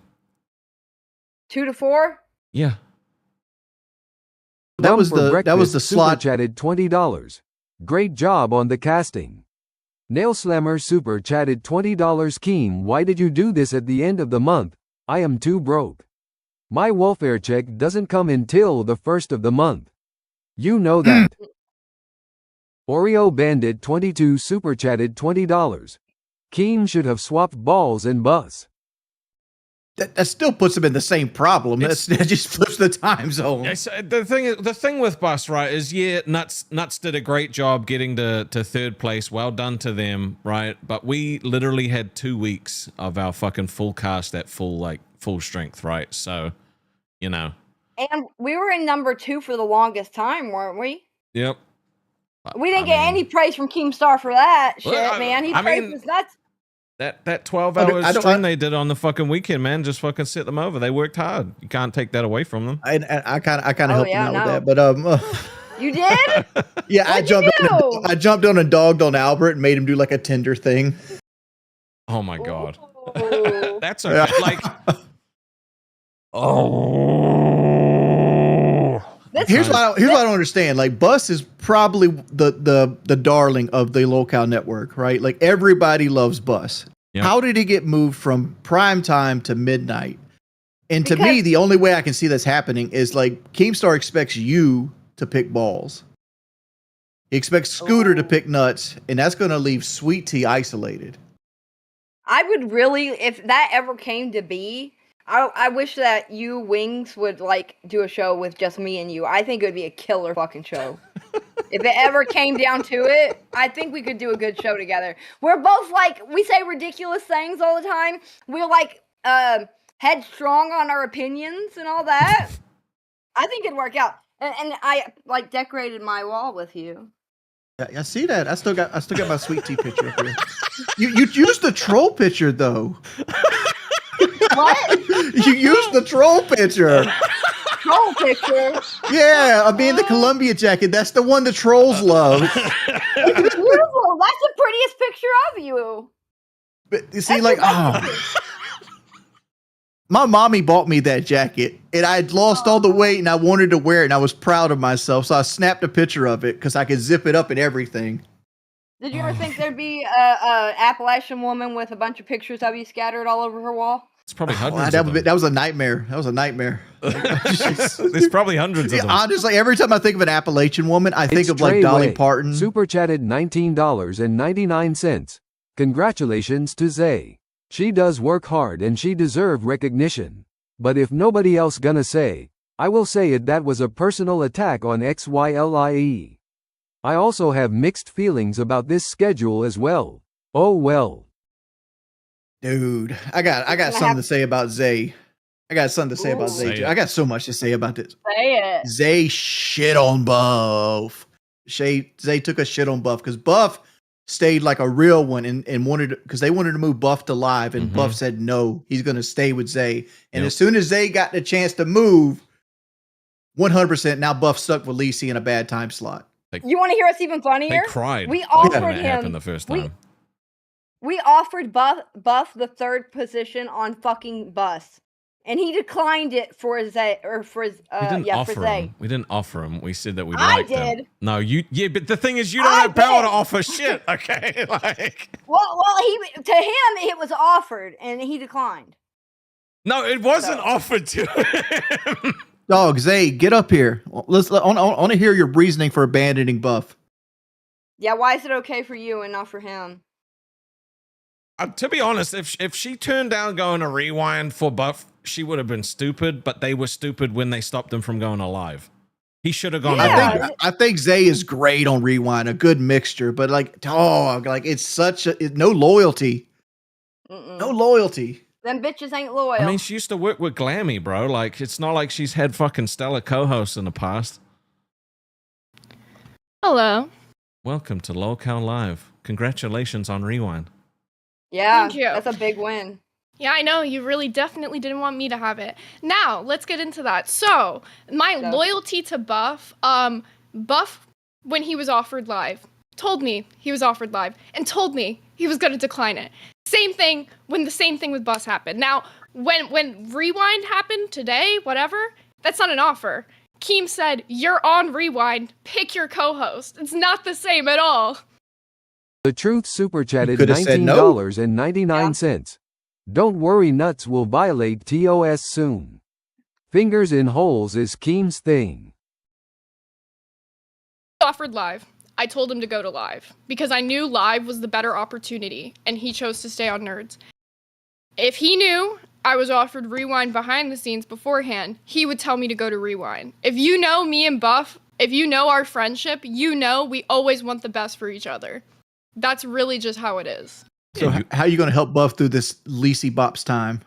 2 to 4? Yeah. That was the Super slot. chatted $20. Great job on the casting. Nail Slammer super chatted $20. Keem, why did you do this at the end of the month? I am too broke. My welfare check doesn't come until the 1st of the month. You know that. Oreo Bandit 22 super chatted $20. Keem should have swapped balls and bus. That still puts them in the same problem. That just flips the time zone. Yes, the thing with Bus, right, is Nuts did a great job getting to third place. Well done to them, right? But we literally had 2 weeks of our fucking full cast at full strength, right? So, you know. And we were in number 2 for the longest time, weren't we? Yep. We didn't get any praise from KEEMSTAR for that shit, man. He praised us nuts. That 12-hour stream they did on the fucking weekend, man, just fucking set them over. They worked hard. You can't take that away from them. I kind of helped them out with that, but You did? yeah, I jumped on and dogged on Albert and made him do like a Tinder thing. Oh my god. Ooh. That's okay. Like Here's what I don't understand. Like, Bus is probably the darling of the Lolcow network, right? Like, everybody loves Bus. Yep. How did he get moved from prime time to midnight? And to me, the only way I can see this happening is like Keemstar expects you to pick balls. He expects Scooter to pick nuts, and that's going to leave Sweet Tea isolated. I would really, if that ever came to be, I wish that you Wings would like do a show with just me and you. I think it would be a killer fucking show. If it ever came down to it, I think we could do a good show together. We're both like, we say ridiculous things all the time. We're like headstrong on our opinions and all that. I think it'd work out. And I like decorated my wall with you. Yeah, I see that. I still got my Sweet Tea picture up here. You used the troll picture though. What? You used the troll picture. Troll picture? Yeah, I'm in the Columbia jacket. That's the one the trolls love. It's beautiful. That's the prettiest picture of you. But you see, like, my mommy bought me that jacket, and I had lost all the weight, and I wanted to wear it, and I was proud of myself, so I snapped a picture of it because I could zip it up and everything. Did you ever think there'd be a Appalachian woman with a bunch of pictures of you scattered all over her wall? It's probably hundreds. That was a nightmare. That was a nightmare. There's probably hundreds of them. Honestly, every time I think of an Appalachian woman, I think of like Dolly Parton. Super chatted $19.99. Congratulations to Zay. She does work hard and she deserve recognition. But if nobody else gonna say, I will say it, that was a personal attack on XYLIE. I also have mixed feelings about this schedule as well. Oh well. Dude, I got something to say about Zay. I got something to say about Zay. I got so much to say about this. Say it. Zay shit on Buff. Zay took a shit on Buff because Buff stayed like a real one and wanted, because they wanted to move Buff to live, and Buff said no, he's going to stay with Zay. And as soon as Zay got the chance to move, 100%, now Buff stuck with Lacey in a bad time slot. You want to hear us even funnier? They cried. We offered when it him happened the first time. We offered Buff the third position on fucking Bus, and he declined it for Zay, or for his We didn't offer for Zay. him. We didn't offer him. We said that we I liked him. did. No, but the thing is, you don't have power to offer shit. Okay, like. Well, to him it was offered, and he declined. No, it wasn't offered to him. Dog, Zay, get up here. I want to hear your reasoning for abandoning Buff. Yeah, why is it okay for you and not for him? To be honest, if she turned down going to Rewind for Buff, she would have been stupid, but they were stupid when they stopped him from going to live. He should have gone to live. I think Zay is great on Rewind, a good mixture, but like, dog, like it's such no loyalty. No loyalty. Them bitches ain't loyal. I mean, she used to work with Glammy, bro. Like, it's not like she's had fucking stellar co-hosts in the past. Hello. Welcome to LolCow Live. Congratulations on Rewind. Yeah, Thank you. that's a big win. Yeah, I know. You really definitely didn't want me to have it. Now, let's get into that. So, my loyalty to Buff, Buff, when he was offered live, told me he was offered live and told me he was going to decline it. Same thing when the same thing with Bus happened. Now, when Rewind happened today, whatever, that's not an offer. Keem said, "You're on Rewind. Pick your co-host." It's not the same at all. The Truth super chatted coulda said no. $19.99. Don't worry, nuts will violate TOS soon. Fingers in holes is Keem's thing. Offered live. I told him to go to live because I knew live was the better opportunity, and he chose to stay on Nerds. If he knew I was offered Rewind behind the scenes beforehand, he would tell me to go to Rewind. If you know me and Buff, if you know our friendship, you know we always want the best for each other. That's really just how it is. So how are you going to help Buff through this Lacey Bops time?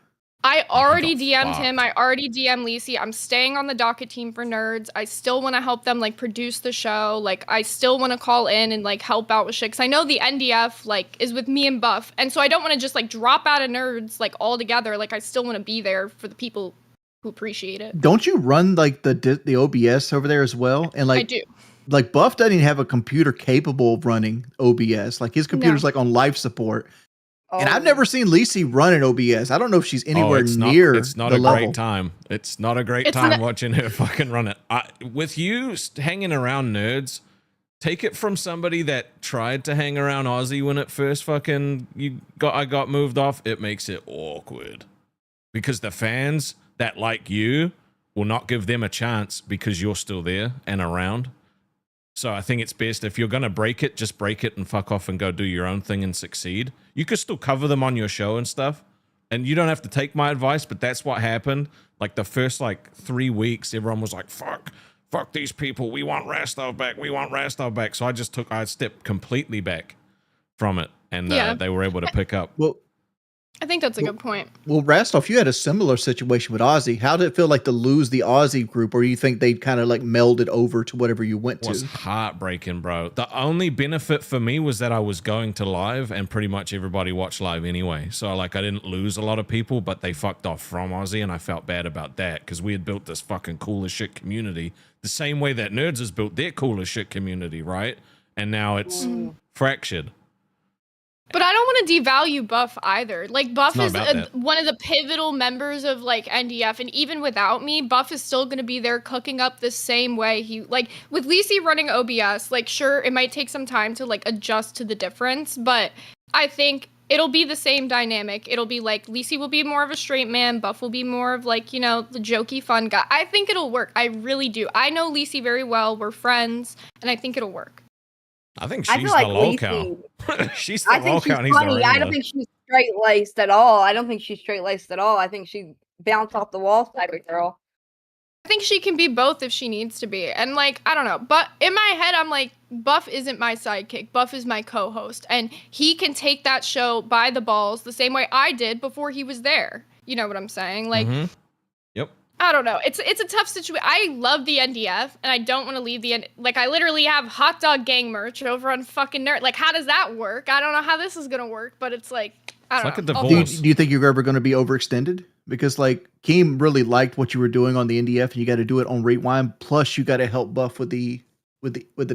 I already DM'd him. I already DM'd Lacey. I'm staying on the docket team for Nerds. I still want to help them like produce the show. Like I still want to call in and like help out with shit. Cause I know the NDF like is with me and Buff. And so I don't want to just like drop out of Nerds like all together. Like I still want to be there for the people who appreciate it. Don't you run like the OBS over there as well? And like I do. Like Buff doesn't even have a computer capable of running OBS. Like his computer's like on life support. And I've never seen Lacey run an OBS. I don't know if she's anywhere near it's not the a level. great time. It's not a great time watching her fucking run it. With you hanging around Nerds, take it from somebody that tried to hang around Aussie when it first fucking I got moved off. It makes it awkward because the fans that like you will not give them a chance because you're still there and around. So I think it's best if you're going to break it, just break it and fuck off and go do your own thing and succeed. You could still cover them on your show and stuff. And you don't have to take my advice, but that's what happened. Like the first like 3 weeks, everyone was like, fuck these people. We want Rastov back. We want Rastov back. So I stepped completely back from it and they were able to pick up. Well, I think that's a good point. Well, Rastov, you had a similar situation with Aussie. How did it feel like to lose the Aussie group, or you think they kind of like melded over to whatever you went to? It was heartbreaking, bro. The only benefit for me was that I was going to live, and pretty much everybody watched live anyway. So like I didn't lose a lot of people, but they fucked off from Aussie, and I felt bad about that because we had built this fucking cool as shit community, the same way that Nerds has built their cool as shit community, right? And now it's fractured. But I don't want to devalue Buff either. Like Buff is one of the pivotal members of like NDF, and even without me, Buff is still going to be there cooking up the same way he like with Lacey running OBS. Like sure, it might take some time to like adjust to the difference, but I think it'll be the same dynamic. It'll be like Lacey will be more of a straight man, Buff will be more of like, you know, the jokey fun guy. I think it'll work. I really do. I know Lacey very well. We're friends, and I think it'll work. I think she's like the LolCow. She's the I think she's LolCow and he's the funny. I don't regular. think she's straight-laced at all. I don't think she's straight-laced at all. I think she bounced off the wall type of girl. I think she can be both if she needs to be. And like, I don't know. But in my head, I'm like, Buff isn't my sidekick. Buff is my co-host. And he can take that show by the balls the same way I did before he was there. You know what I'm saying? Like, Yep. I don't know. It's a tough situation. I love the NDF, and I don't want to leave the like. I literally have Hot Dog Gang merch over on fucking Nerd. Like, how does that work? I don't know how this is gonna work, but it's like I don't know. Do you think you're ever going to be overextended? Because like Keem really liked what you were doing on the NDF, and you got to do it on Rewind. Plus, you got to help Buff with the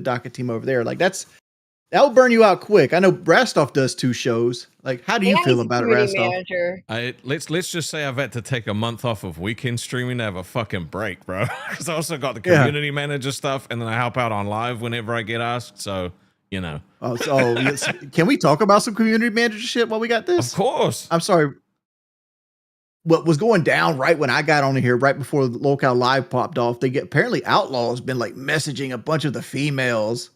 docket team over there. Like that'll burn you out quick. I know Rastov does 2 shows. Like, how do you feel about it, Rastov? Let's just say I've had to take a month off of weekend streaming to have a fucking break, bro. Because I also got the community manager stuff, and then I help out on live whenever I get asked. So, you know. Yes. Can we talk about some community manager shit while we got this? Of course. I'm sorry. What was going down right when I got on here, right before the LolcowUniverse Live popped off, apparently Outlaw's been like messaging a bunch of the females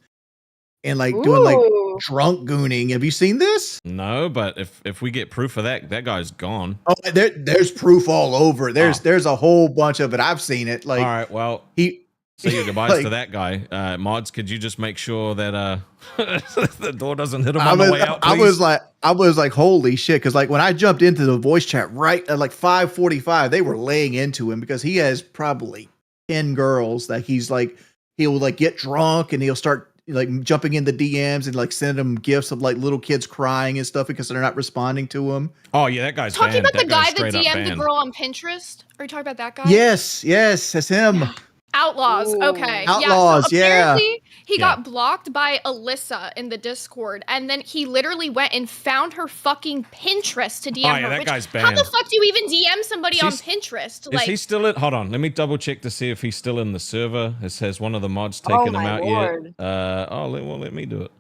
and like doing like drunk gooning. Have you seen this? No, but if we get proof of that guy's gone. Oh, there's proof all over. There's a whole bunch of it. I've seen it. Like, all right, well, say your goodbyes to that guy. Mods, could you just make sure that the door doesn't hit him on the way out, please? I was like, holy shit. Cause like when I jumped into the voice chat right at like 5:45, they were laying into him because he has probably 10 girls that he'll like get drunk and he'll start like jumping in the DMs and like sending them gifts of like little kids crying and stuff because they're not responding to him. Oh yeah, that guy's talking banned. about the guy that straight up DM'd the banned. girl on Pinterest. Are you talking about that guy? Yes, that's him. Outlaws. Ooh. Okay. Outlaws, So apparently he Yeah. got blocked by Alyssa in the Discord, and then he literally went and found her fucking Pinterest to DM Oh, her. yeah, that which, guy's how the banned. fuck do you even DM somebody on Is Pinterest? Is he still in? Hold on, let me double check to see if he's still in the server. It says one of the mods Oh taken him my out lord. yet. Let me do it.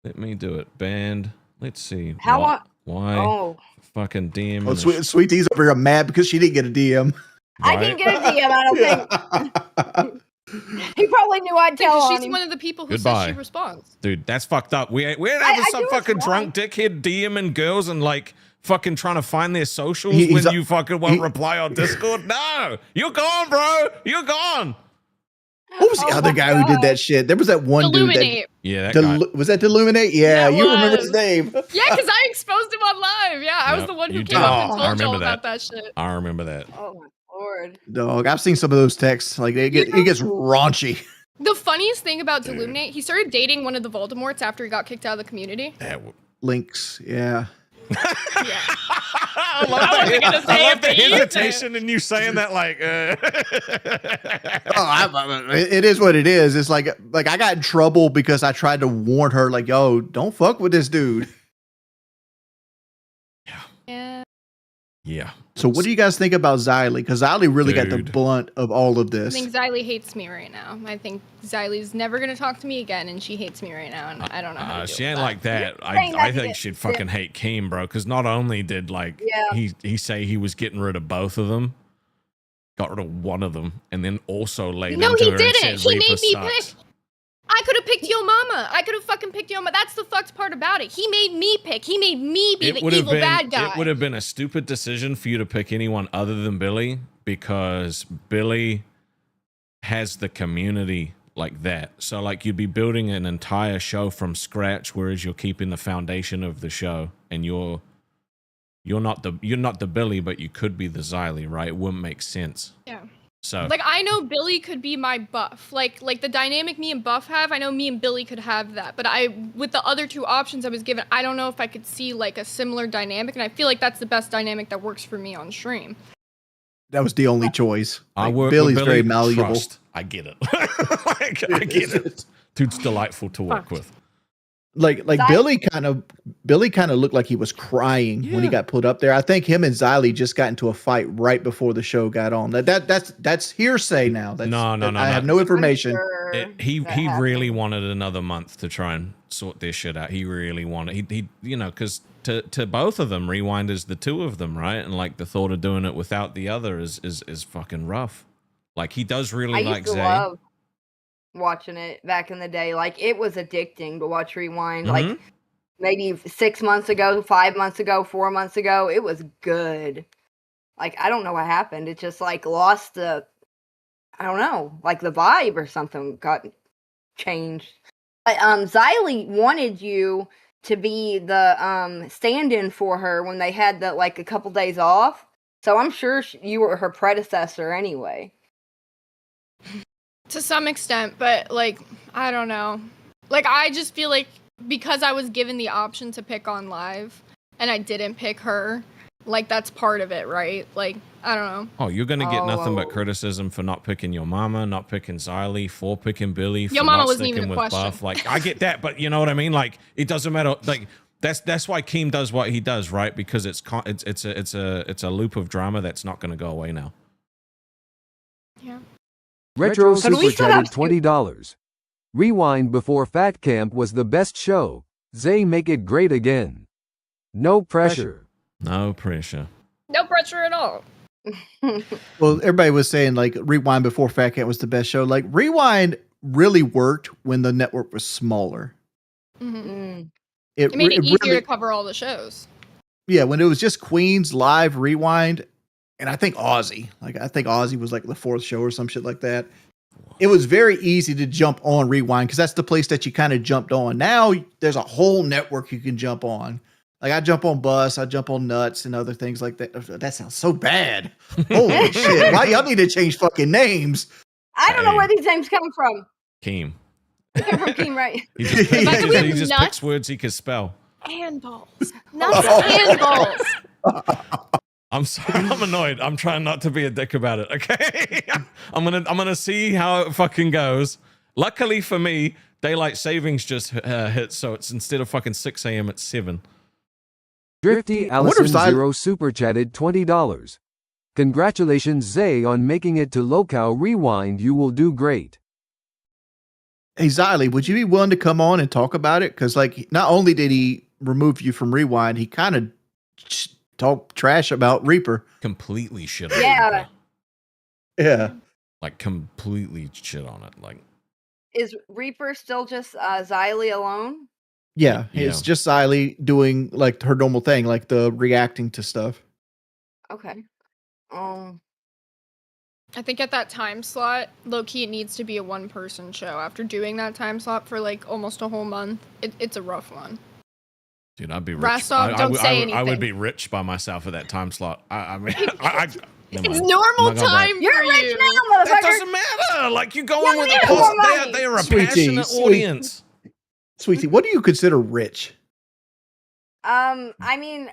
Let me do it. Banned. Let's see. How long? Why? Oh, Fucking DM. Oh, Sweet Tea's over here mad because she didn't get a DM. I didn't get a DM. I don't think. He probably knew I'd tell on She's him. one of the people who Goodbye. says she responds. Dude, that's fucked up. We're having some do fucking respond. drunk dickhead DMing girls and like fucking trying to find their socials He's when a- you fucking won't reply on Discord. No, you're gone, bro. You're gone. What was the Oh other my guy who did God. that shit? There was that one Illuminate. Yeah, that guy. was that Deluminate? Yeah, Yeah, it you remember his was. name. Yeah, because I exposed him on live. Yeah, I was Yep, the one you who did. came up and I told y'all remember about that shit. I remember that. Oh my lord. Dog, I've seen some of those texts. Like it gets raunchy. The funniest thing about Deluminate, he started dating one of the Voldemorts after he got kicked out of the community. Links, yeah. I love I wasn't gonna say the it, but you said it. hesitation in you saying that, like, It is what it is. It's like I got in trouble because I tried to warn her, like, yo, don't fuck with this dude. Yeah. yeah. So what do you guys think about Xylee? Because Xylee really got the Dude. blunt of all of I this. think Xylee hates me right now. I think Xylie's never gonna talk to me again, and she hates me right now, and I don't know how to deal She with ain't that. like that. saying I that think to she'd get- fucking hate Keem, bro. Because not only did like Yeah. he say he was getting rid of both of them, got rid of one of them, and then also laid No, into he her didn't. and He said, made Reaper me sucks. pick. I could have picked Yo Mama. I could have fucking picked Yo Mama. That's the fucked part about it. He made me pick. He made me be the evil bad guy. It would have been a stupid decision for you to pick anyone other than Billy because Billy has the community like that. So like you'd be building an entire show from scratch, whereas you're keeping the foundation of the show, and you're not the Billy, but you could be the Xylee, right? It wouldn't make sense. Yeah. So Like I know Billy could be my Buff. Like the dynamic me and Buff have, I know me and Billy could have that. But with the other two options I was given, I don't know if I could see like a similar dynamic, and I feel like that's the best dynamic that works for me on stream. That was the only choice. I Like, work Billy's with very Billy, malleable. trust. I get it. Like, I get it. Dude's delightful to work with. Like Billy kind of looked like he was crying when he got put up there. I think him and Xylee just got into a fight right before the show got on. That's hearsay now. That's, No. I have no information. Sure He that really happened. wanted another month to try and sort this shit out. He really wanted he you know, because to both of them, Rewind is the two of them, right? And like the thought of doing it without the other is fucking rough. Like he does really I used like to Zay. love watching it back in the day. Like it was addicting to watch Rewind. Mhm. Like maybe 6 months ago, 5 months ago, 4 months ago, it was good. Like I don't know what happened. It just like lost the, I don't know, like the vibe or something got changed. But Xylee wanted you to be the stand-in for her when they had the like a couple days off. So I'm sure you were her predecessor anyway. To some extent, but like I don't know. Like I just feel like because I was given the option to pick on live and I didn't pick her, like that's part of it, right? Like I don't know. Oh, you're gonna get nothing but Oh. criticism for not picking your mama, not picking Xylee, for picking Billy, for Your mama not wasn't even sticking a with question. Buff. Like I get that, but you know what I mean? Like it doesn't matter. Like that's why Keem does what he does, right? Because it's a loop of drama that's not gonna go away now. Yeah. Retro Can we Super still chatted have $20. Rewind before Fat Camp was the best show. Zay make it great again. No pressure. No pressure. No pressure at all. Well, everybody was saying like Rewind before Fat Cat was the best show. Like Rewind really worked when the network was smaller. Mm-hmm. It made it easier really, to cover all the shows. yeah, when it was just Queens Live Rewind, and I think Aussie. Like I think Aussie was like the fourth show or some shit like that. it was very easy to jump on Rewind because that's the place that you kind of jumped on. Now there's a whole network you can jump on. Like I jump on Bus, I jump on Nuts and other things like that. That sounds so bad. Holy shit. Why y'all need to change fucking names? I don't know where these names come from. Keem. They come from Keem, right? He just, he just nuts? picks words he can spell. And balls. Nuts and balls. I'm sorry, I'm annoyed. I'm trying not to be a dick about it, okay? I'm gonna see how it fucking goes. Luckily for me, daylight savings just hit, so it's instead of fucking 6 a.m. it's 7. Drifty Allison Zero super chatted $20. Congratulations, Zay, on making it to Local Rewind. You will do great. Hey, Xylee, would you be willing to come on and talk about it? Because, like, not only did he remove you from Rewind, he kind of talked trash about Reaper. Completely shit on Yeah. it. Yeah. Like, completely shit on it. Like, Is Reaper still just Xylee alone? Yeah, it's just Xylee doing, like, her normal thing, like the reacting to stuff. Okay. I think at that time slot, low-key, it needs to be a one-person show. After doing that time slot for like almost a whole month, it's a rough one. dude, I'd be rich. Rastov, don't say anything. I would be rich by myself at that time slot. I mean, It's normal time You're for rich you. now, motherfucker. That doesn't matter. Like, you go in with a need more post. money. They are a Sweetie, passionate audience. Sweetie, what do you consider rich? I mean,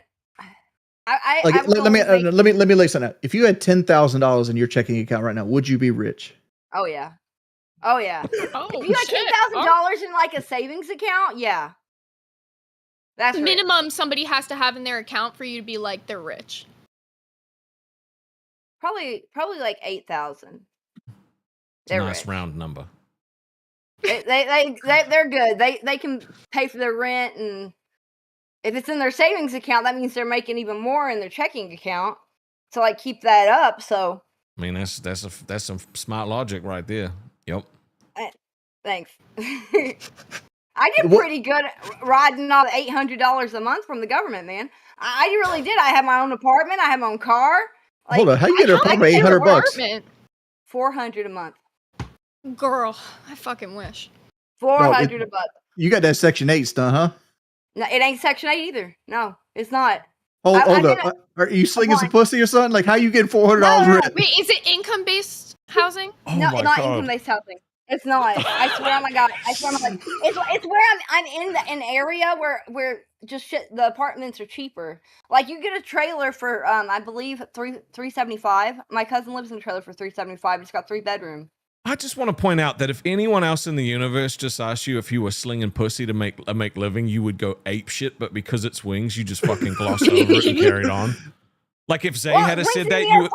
Like, I would let me only make- let me lay something out. If you had $10,000 in your checking account right now, would you be rich? Oh yeah. Oh yeah. Oh, If you had shit. $10,000 in like a savings account, yeah. That's rich. Minimum somebody has to have in their account for you to be like they're rich. Probably like 8,000. It's a They're nice rich. round number. They're good. They can pay for their rent, and if it's in their savings account, that means they're making even more in their checking account to like keep that up. So I mean, that's some smart logic right there. Yep. thanks. I did pretty good riding all the $800 a month from the government, man. I really did. I had my own apartment. I had my own car. Like, Hold on, how you get an apartment $800 $400 a month. Girl, I fucking wish. 400 a month. You got that Section 8 stuff, huh? No, it ain't Section 8 either. No, it's not. Hold I up. didn't- Are you slinging some pussy or something? Like, how you getting $400 rent? Wait, is it income-based housing? No, it's not income-based housing. It's not. I swear on my God. I swear on my God. It's where I'm in an area where just shit. The apartments are cheaper. Like you get a trailer for I believe $375. My cousin lives in a trailer for $375. It's got 3 bedroom. I just want to point out that if anyone else in the universe just asked you if you were slinging pussy to make living, you would go ape shit. But because it's wings, you just fucking glossed over it and carried on. Like if Zay had said that, you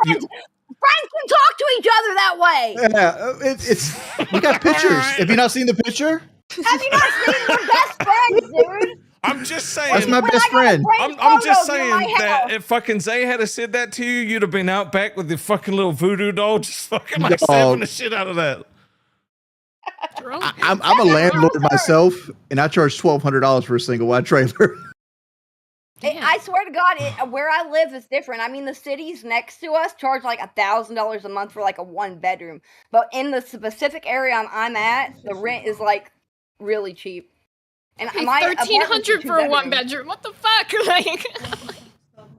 Friends can talk to each other that way. Yeah, it's we got pictures. Have you not seen the picture? Have you not seen your best friends, dude? I'm just saying. That's my best friend. I'm just saying that if fucking Zay had said that to you, you'd have been out back with the fucking little voodoo doll, just fucking like stabbing the shit out of that. I'm a landlord myself, and I charge $1,200 for a single wide trailer. I swear to God, where I live is different. I mean, the cities next to us charge like $1,000 a month for like a 1 bedroom, but in the specific area I'm at, the rent is like really cheap. And Hey, my $1,300 for a 1 bedroom. What the fuck? Like,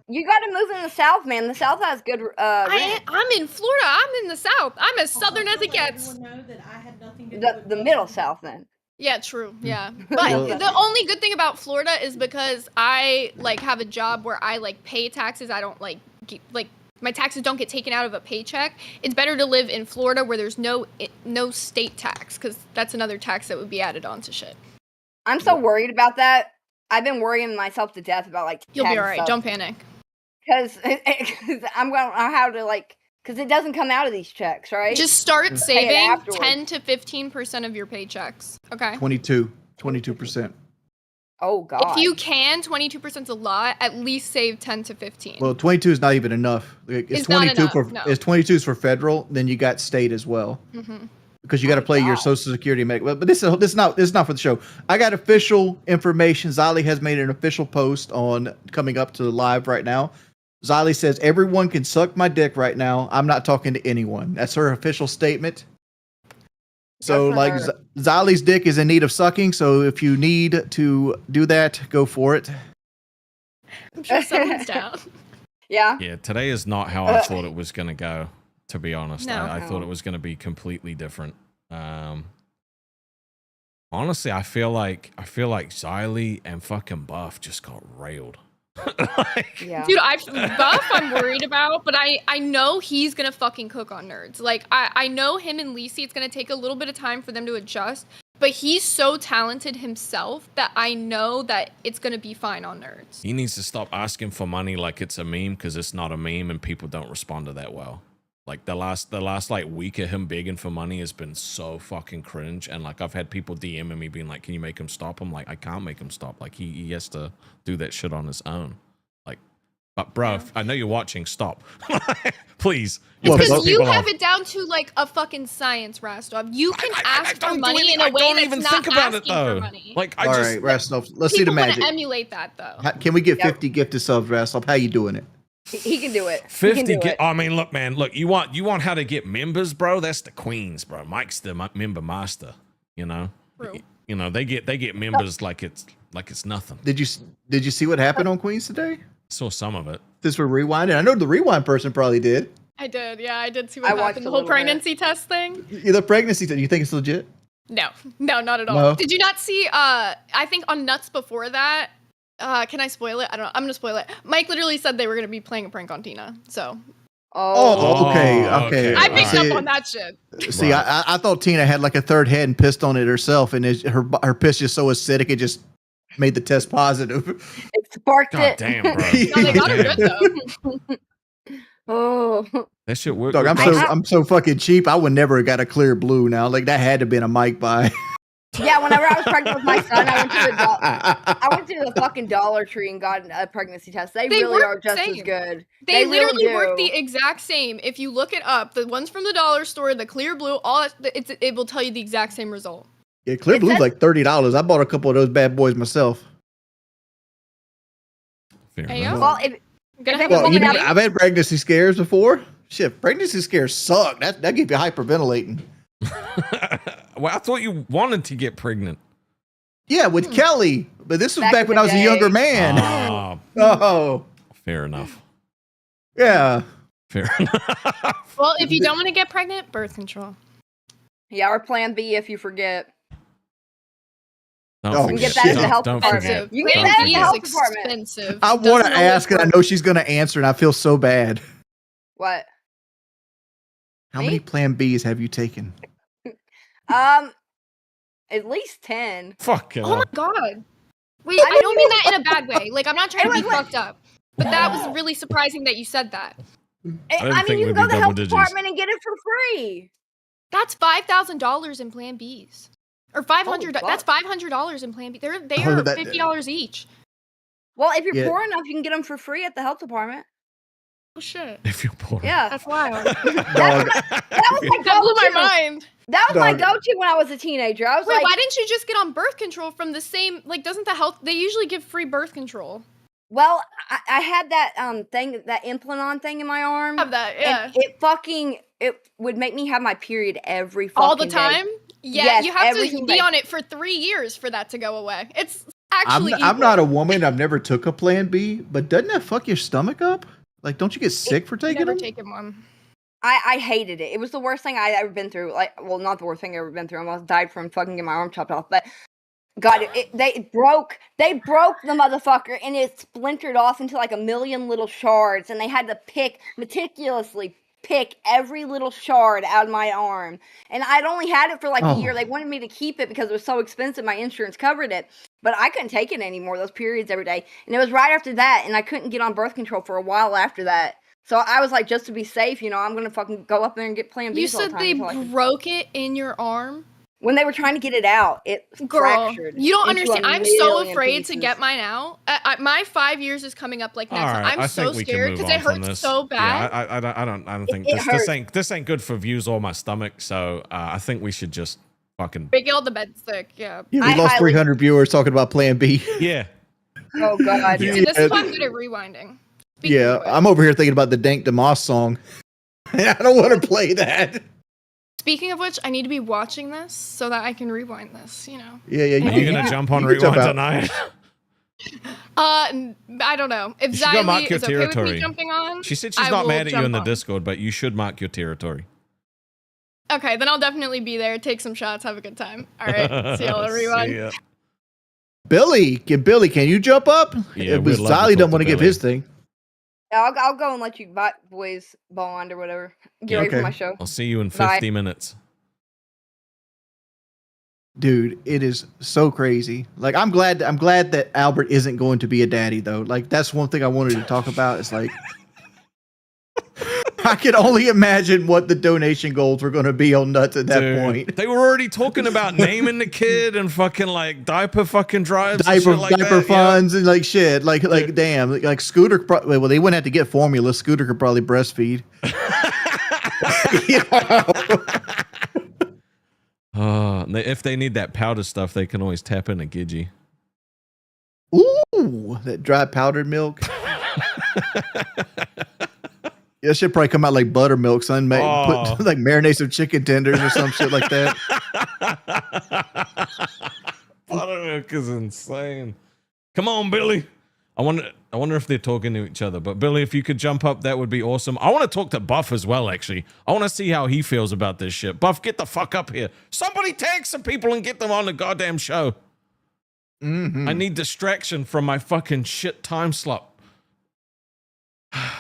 you got to move in the South, man. The South has good rent. I'm in Florida. I'm in the South. I'm as southern as it gets. The middle South, then. Yeah, true. Yeah. But Well- the only good thing about Florida is because I like have a job where I like pay taxes. I don't like my taxes don't get taken out of a paycheck. It's better to live in Florida where there's no state tax, because that's another tax that would be added on to shit. I'm so worried about that. I've been worrying myself to death about like You'll be tax all right. stuff. Don't panic. Because I'm going to know how to like, because it doesn't come out of these checks, right? Just start Pay it saving afterwards. 10 to 15% of your paychecks. Okay. 22%. Oh God. If you can, 22% is a lot. At least save 10 to 15. Well, 22 is not even enough. Like, It's not 22 enough, for no. it's 22 is for federal. Then you got state as well. Mhm. Because you got to play your Social Security medical. But this is not for the show. I got official information. Xylee has made an official post on coming up to the live right now. Xylee says everyone can suck my dick right now. I'm not talking to anyone. That's her official statement. So Good for like her. Zali's dick is in need of sucking. So if you need to do that, go for it. I'm sure someone's down. Yeah. Yeah, today is not how I thought it was going to go, to be honest. No. I thought it was going to be completely different. Honestly, I feel like Xylee and fucking Buff just got railed. Yeah. Dude, Buff I'm worried about, but I know he's gonna fucking cook on nerds. Like I know him and Lacey, it's gonna take a little bit of time for them to adjust, but he's so talented himself that I know that it's gonna be fine on nerds. He needs to stop asking for money like it's a meme, because it's not a meme and people don't respond to that well. Like the last like week of him begging for money has been so fucking cringe, and like I've had people DMing me being like, "Can you make him stop?" I'm like, I can't make him stop. Like he has to do that shit on his own. Like, but bro, I know you're watching. Stop, please. Because you have it down to like a fucking science, Rastov. You can ask for money in a way that's not asking for money. Like All right, Rastov. Let's see the People want magic. to emulate that though. Can we get 50 gifted subs, Rastov? How you doing it? He can do it. 50 I mean, look, man, look, you want how to get members, bro? That's the queens, bro. Mike's the member master, you know? True. You know, they get members like it's nothing. Did you see what happened on Queens today? Saw some of it. Since we're rewinding, I know the rewind person probably did. I did, yeah, I did see I what watched happened. a The whole little bit. pregnancy test thing. The pregnancy. Do you think it's legit? No, not at all. No? Did you not see? I think on Nuts before that. Can I spoil it? I don't know. I'm gonna spoil it. Mike literally said they were gonna be playing a prank on Tina. So. Oh, okay. I picked See, up on that shit. See, I thought Tina had like a third head and pissed on it herself, and her piss just so acidic it just made the test positive. It sparked God it. damn, bro. No, they got her good though. Oh. That shit worked. Dog, I'm so fucking cheap. I would never have got a clear blue now. Like that had to have been a Mike buy. Yeah, whenever I was pregnant with my son, I went to the fucking Dollar Tree and got a pregnancy test. They really work are just the as same. good. They really literally work do. the exact same. If you look it up, the ones from the dollar store, the clear blue, all it will tell you the exact same result. Yeah, clear blue's like $30. I bought a couple of those bad boys myself. Hey, yo. Well, if Well, you know, I've had pregnancy scares before. Shit, pregnancy scares suck. That give you hyperventilating. Well, I thought you wanted to get pregnant. Yeah, with Kelly. But this was Back back in when the I was a day. younger man. Ah, Oh, fair enough. yeah. Fair enough. Well, if you don't want to get pregnant, birth control. Yeah, or Plan B if you forget. Don't Oh, You can forget. get that at the shit. health Don't department. forget. You can Don't get that at the forget. health is department. expensive. I Doesn't want to always ask, and I work. know she's going to answer, and I feel so bad. What? How Me? many Plan Bs have you taken? At least 10. Fuck it. Oh my god. Wait, I I don't mean didn't that in a bad way. Like, I'm not trying to be It was like- fucked up. But that was really surprising that you said that. didn't I mean, think you we'd can go be to the double health digits. department and get it for free. That's $5,000 in Plan Bs. Or $500. fuck. That's $500 in Plan B. They Oh, are that- $50 each. Well, if you're Yeah. poor enough, you can get them for free at the health department. Oh shit. If you're poor. Yeah. That's wild. Dog, That was my That blew my go-to. mind. That was my Dog. go-to when I was a teenager. I was Wait, like, why didn't you just get on birth control from the same, like, doesn't the health, they usually give free birth control. well, I had that thing, that implant thing in my arm. Have that, yeah. And it would make me have my period every fucking All the day. time? Yeah, Yes, you have every to single be day. on it for 3 years for that to go away. It's actually I'm not a woman. I've never took a Plan B, but doesn't that fuck your stomach up? Like, don't you get sick for taking never them? taken one. I hated it. It was the worst thing I'd ever been through. Like, well, not the worst thing I've ever been through. I almost died from fucking getting my arm chopped off. But God, they broke the motherfucker, and it splintered off into like a million little shards, and they had to meticulously pick every little shard out of my arm. And I'd only had it for like a year. They wanted me to keep it because it was so expensive. My insurance covered it. But I couldn't take it anymore, those periods every day. And it was right after that, and I couldn't get on birth control for a while after that. So I was like, just to be safe, you know, I'm going to fucking go up there and get Plan Bs You all the said time they until I can- broke it in your arm? When they were trying to get it out, it Girl, fractured. you don't into understand. a I'm so million afraid to pieces. get mine out. My 5 years is coming up like next All month. right, I'm I so think we can scared move because on it from hurts this. so bad. Yeah, I don't think It this hurts. this ain't good for views or my stomach. So I think we should just fucking Big L the bed stick, yeah. Yeah, we I lost highly- 300 viewers talking about Plan B. yeah. Oh, God. See, this is why I'm good at rewinding. Speaking Yeah, of which. I'm over here thinking about the Dank DeMoss song. And I don't want to play that. Speaking of which, I need to be watching this so that I can rewind this. You know. Yeah, yeah. Are you gonna jump on you can jump rewind out. tonight? I don't know. If You should go mark Xylee your is okay with territory. me jumping on, She said she's I not will mad at you in jump the on. Discord, but you should mark your territory. Okay, then I'll definitely be there. Take some shots. Have a good time. All right. See y'all at See rewind. ya. Billy, can you jump up? Yeah, it was we'd love to Xylee talk don't to want to give Billy. his thing. Yeah, I'll go and let you boys bond or whatever. Get ready for my show. I'll see you in Bye. 50 minutes. Dude, it is so crazy. Like I'm glad that Albert isn't going to be a daddy though. Like that's one thing I wanted to talk about. It's like I can only imagine what the donation goals were going to be on Nuts at that Dude, point. they were already talking about naming the kid and fucking like diaper fucking drives and shit like Diaper that. funds and like shit. Like damn. Like Scooter. Well, they wouldn't have to get formula. Scooter could probably breastfeed. If they need that powder stuff, they can always tap into Gidgy. Ooh, that dry powdered milk. Yeah, it should probably come out like buttermilk, son. Put like marinate some chicken tenders or some shit like that. Buttermilk is insane. Come on, Billy. I wonder if they're talking to each other. But Billy, if you could jump up, that would be awesome. I want to talk to Buff as well, actually. I want to see how he feels about this shit. Buff, get the fuck up here. Somebody tag some people and get them on the goddamn show. I need distraction from my fucking shit time slot.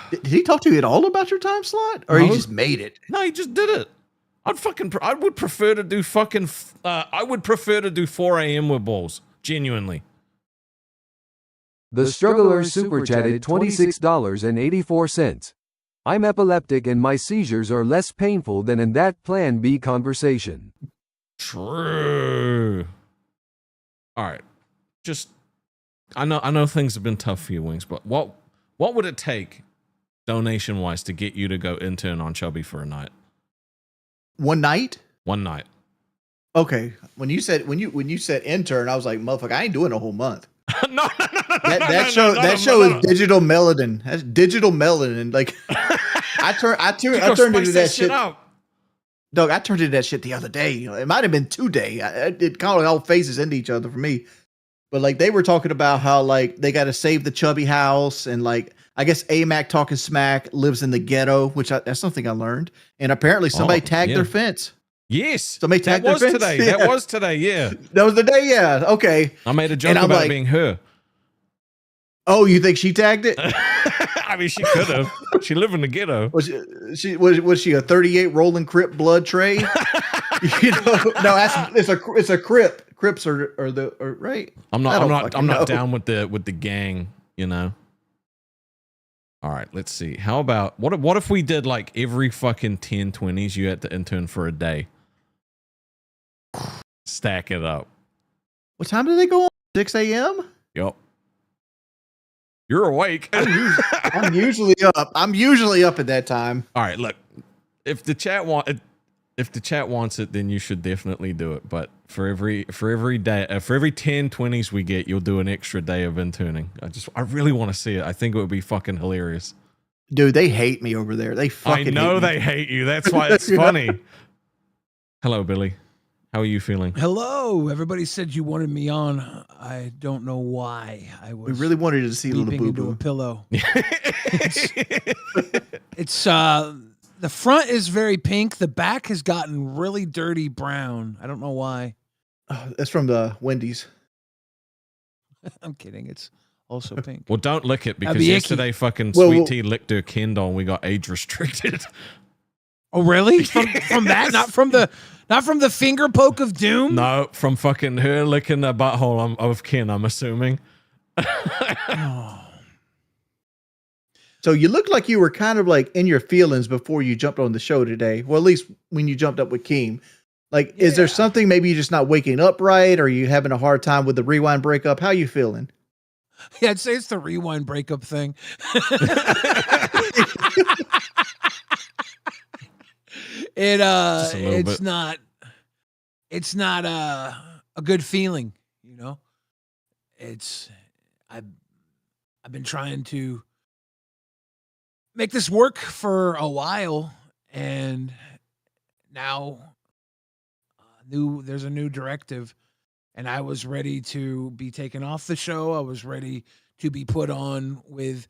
Did he talk to you at all about your time slot, or he just made it? No, he just did it. I would prefer to do fucking. I would prefer to do 4 a.m. with balls. Genuinely. The Struggler super chatted $26.84. I'm epileptic and my seizures are less painful than in that Plan B conversation. True. All right. Just I know things have been tough for you, Wings, but what would it take donation wise to get you to go intern on Chubby for a night? One night? One night. Okay. When you said intern, I was like, motherfucker, I ain't doing a whole month. That show is digital melanin. That's digital melanin. Like I turned into that shit. Dog, I turned into that shit the other day. You know, it might have been 2 days. It kind of all phases into each other for me. But like they were talking about how like they got to save the Chubby house, and like I guess AMAC talking smack lives in the ghetto, which that's something I learned. And apparently somebody tagged their fence. Yes, somebody tagged their fence. Today. Yeah. That was today. Yeah, that was the day. Yeah, okay. I made a joke about it being her. Oh, you think she tagged it? I mean, she could have. She lived in the ghetto. Was she a 38 rolling Crip blood tray? You know, no, it's a Crip. Crips are right. I'm not down with the gang. You know. All right, let's see. How about what if we did like every fucking 10/20s you had to intern for a day? Stack it up. What time do they go on? 6 a.m. Yep. You're awake. I'm usually up. I'm usually up at that time. All right, look. If the chat wants it, then you should definitely do it. But for every day, for every 10/20s we get, you'll do an extra day of interning. I really want to see it. I think it would be fucking hilarious. Dude, they hate me over there. They fucking. I know hate they hate you. That's why it's funny. Hello, Billy. How are you feeling? Hello. Everybody said you wanted me on. I don't know why. We really wanted to see little boo into boo. a pillow. It's the front is very pink. The back has gotten really dirty brown. I don't know why. That's from the Wendy's. I'm kidding. It's also pink. Well, don't lick it because be yesterday icky. fucking Sweet Tea licked her Kendall and we got age restricted. Oh, really? From that? Not from the finger poke of doom? No, from fucking her licking the butthole of Ken, I'm assuming. So you look like you were kind of like in your feelings before you jumped on the show today. Well, at least when you jumped up with Keem. Like, is there something maybe you're just not waking up right? Or are you having a hard time with the rewind breakup? How you feeling? Yeah, I'd say it's the rewind breakup thing. It's not a good feeling, you know. I've been trying to make this work for a while, and now there's a new directive, and I was ready to be taken off the show. I was ready to be put on with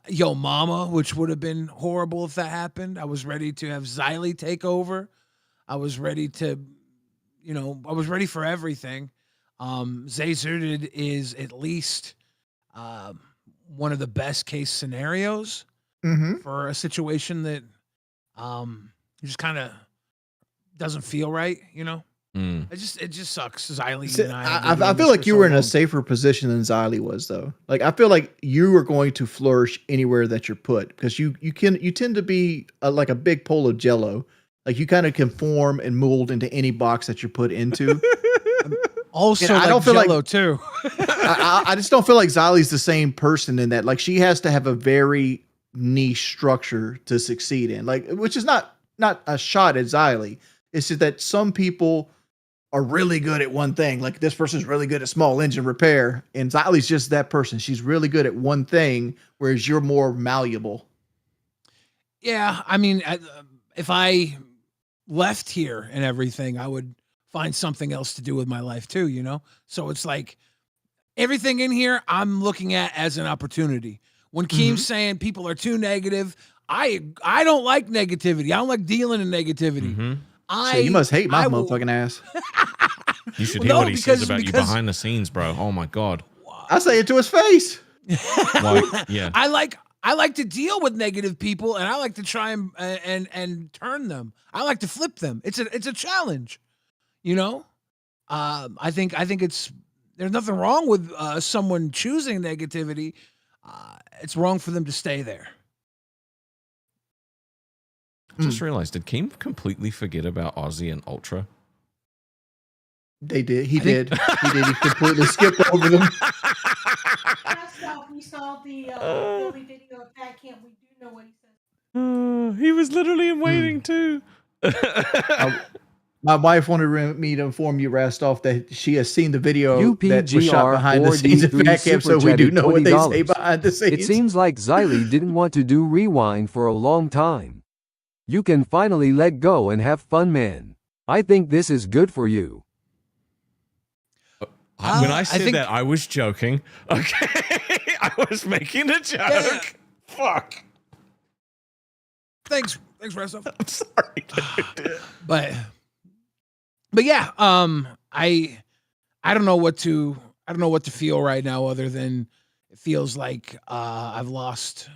Yo Mama, which would have been horrible if that happened. I was ready to have Xylee take over. I was ready to, I was ready for everything. Zay Zerdid is at least one of the best case scenarios for a situation that just kind of doesn't feel right, It just sucks. Xylee and I feel like you were in a safer position than Xylee was, though. Like I feel like you are going to flourish anywhere that you're put because you tend to be like a big bowl of Jello. Like you kind of conform and mold into any box that you're put into. Also, I don't feel Jell-O like too. I just don't feel like Xylie's the same person in that. Like she has to have a very niche structure to succeed in. Like, which is not a shot at Xylee. It's just that some people are really good at one thing. Like this person's really good at small engine repair, and Xylie's just that person. She's really good at one thing, whereas you're more malleable. Yeah, I mean, if I left here and everything, I would find something else to do with my life too, So it's like everything in here I'm looking at as an opportunity. When Keem's saying people are too negative, I don't like negativity. I don't like dealing in negativity. So you must hate my motherfucking ass. You should hear what he says about you behind the scenes, bro. Oh my God. I say it to his face. Yeah. I like to deal with negative people, and I like to try and turn them. I like to flip them. It's a challenge, I think there's nothing wrong with someone choosing negativity. It's wrong for them to stay there. Just realized, did Keem completely forget about Ozzy and Ultra? They did. He did. He completely skipped over them. We saw the Billy video of Fat Camp. We do know what he says. He was literally in waiting too. My wife wanted me to inform you, Rastoff, that she has seen the video that was shot behind the scenes at Fat Camp, so we do know what they say behind the scenes. It seems like Xylee didn't want to do Rewind for a long time. You can finally let go and have fun, man. I think this is good for you. When I said that, I was joking. Okay. I was making a joke. Yeah. Fuck. Thanks, Rastoff. I'm sorry, dude. But yeah, I don't know what to feel right now other than it feels like I've lost,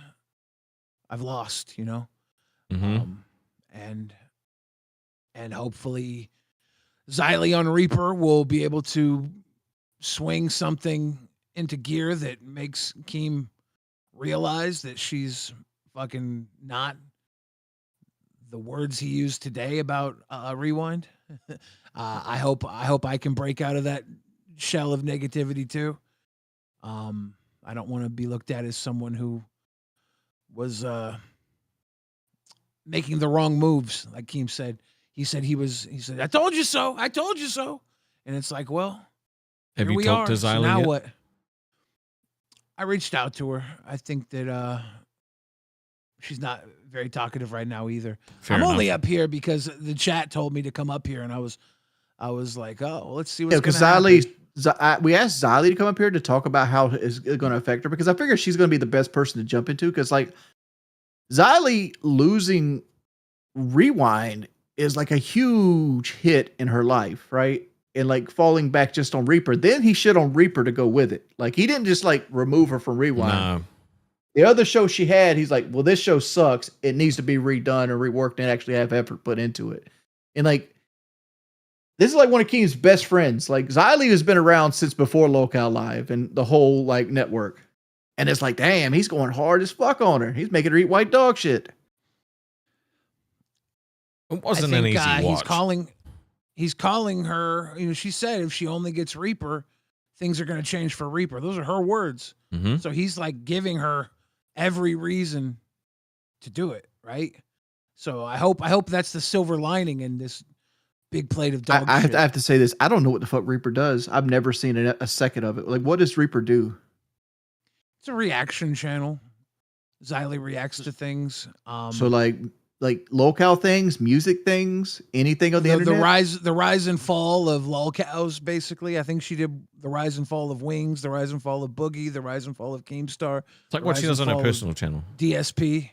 and hopefully Xylee on Reaper will be able to swing something into gear that makes Keem realize that she's fucking not the words he used today about Rewind. I hope I can break out of that shell of negativity too. I don't want to be looked at as someone who was making the wrong moves, like Keem said. He said, I told you so. I told you so. And it's like, well, have here you talked to Xylee so now yet? what? I reached out to her. I think that she's not very talkative right now either. Fair I'm enough. only up here because the chat told me to come up here, and I was like, oh, let's see what's Yeah, going because to happen. we asked Xylee to come up here to talk about how it's going to affect her, because I figure she's going to be the best person to jump into, because like Xylee losing Rewind is like a huge hit in her life, right? And like falling back just on Reaper. Then he shit on Reaper to go with it. Like he didn't just like remove her from Rewind. No. The other show she had, he's like, well, this show sucks. It needs to be redone or reworked and actually have effort put into it. And like, this is like one of Keem's best friends. Like Xylee has been around since before Local Live and the whole like network. And it's like, damn, he's going hard as fuck on her. He's making her eat white dog shit. It wasn't an easy watch. He's calling her. She said if she only gets Reaper, things are going to change for Reaper. Those are her words. Mm-hmm. So he's like giving her every reason to do it, right? So I hope that's the silver lining in this big plate of dog I shit. have to say this. I don't know what the fuck Reaper does. I've never seen a second of it. Like, what does Reaper do? It's a reaction channel. Xylee reacts to things. So like like locale things, music things, anything on the internet? The rise and fall of lolcows, basically. I think she did the rise and fall of Wings, the rise and fall of Boogie, the rise and fall of Keemstar. It's like what she does on her personal channel. DSP.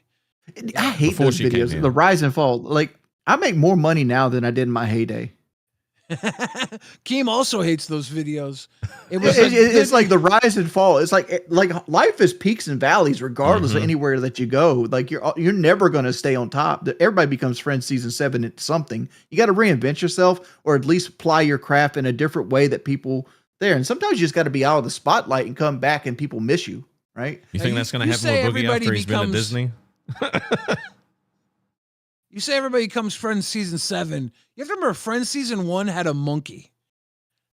I hate those videos. The rise and fall. Like, I make more money now than I did in my heyday. Keem also hates those videos. It's like the rise and fall. It's like life is peaks and valleys, regardless of anywhere that you go. Like you're never going to stay on top. Everybody becomes friends season 7 at something. You got to reinvent yourself, or at least apply your craft in a different way that people there. And sometimes you just got to be out of the spotlight and come back, and people miss you. Right? You think that's going to happen with Boogie after he's been at Disney? You say everybody becomes Friends season 7. You have to remember, Friends season 1 had a monkey.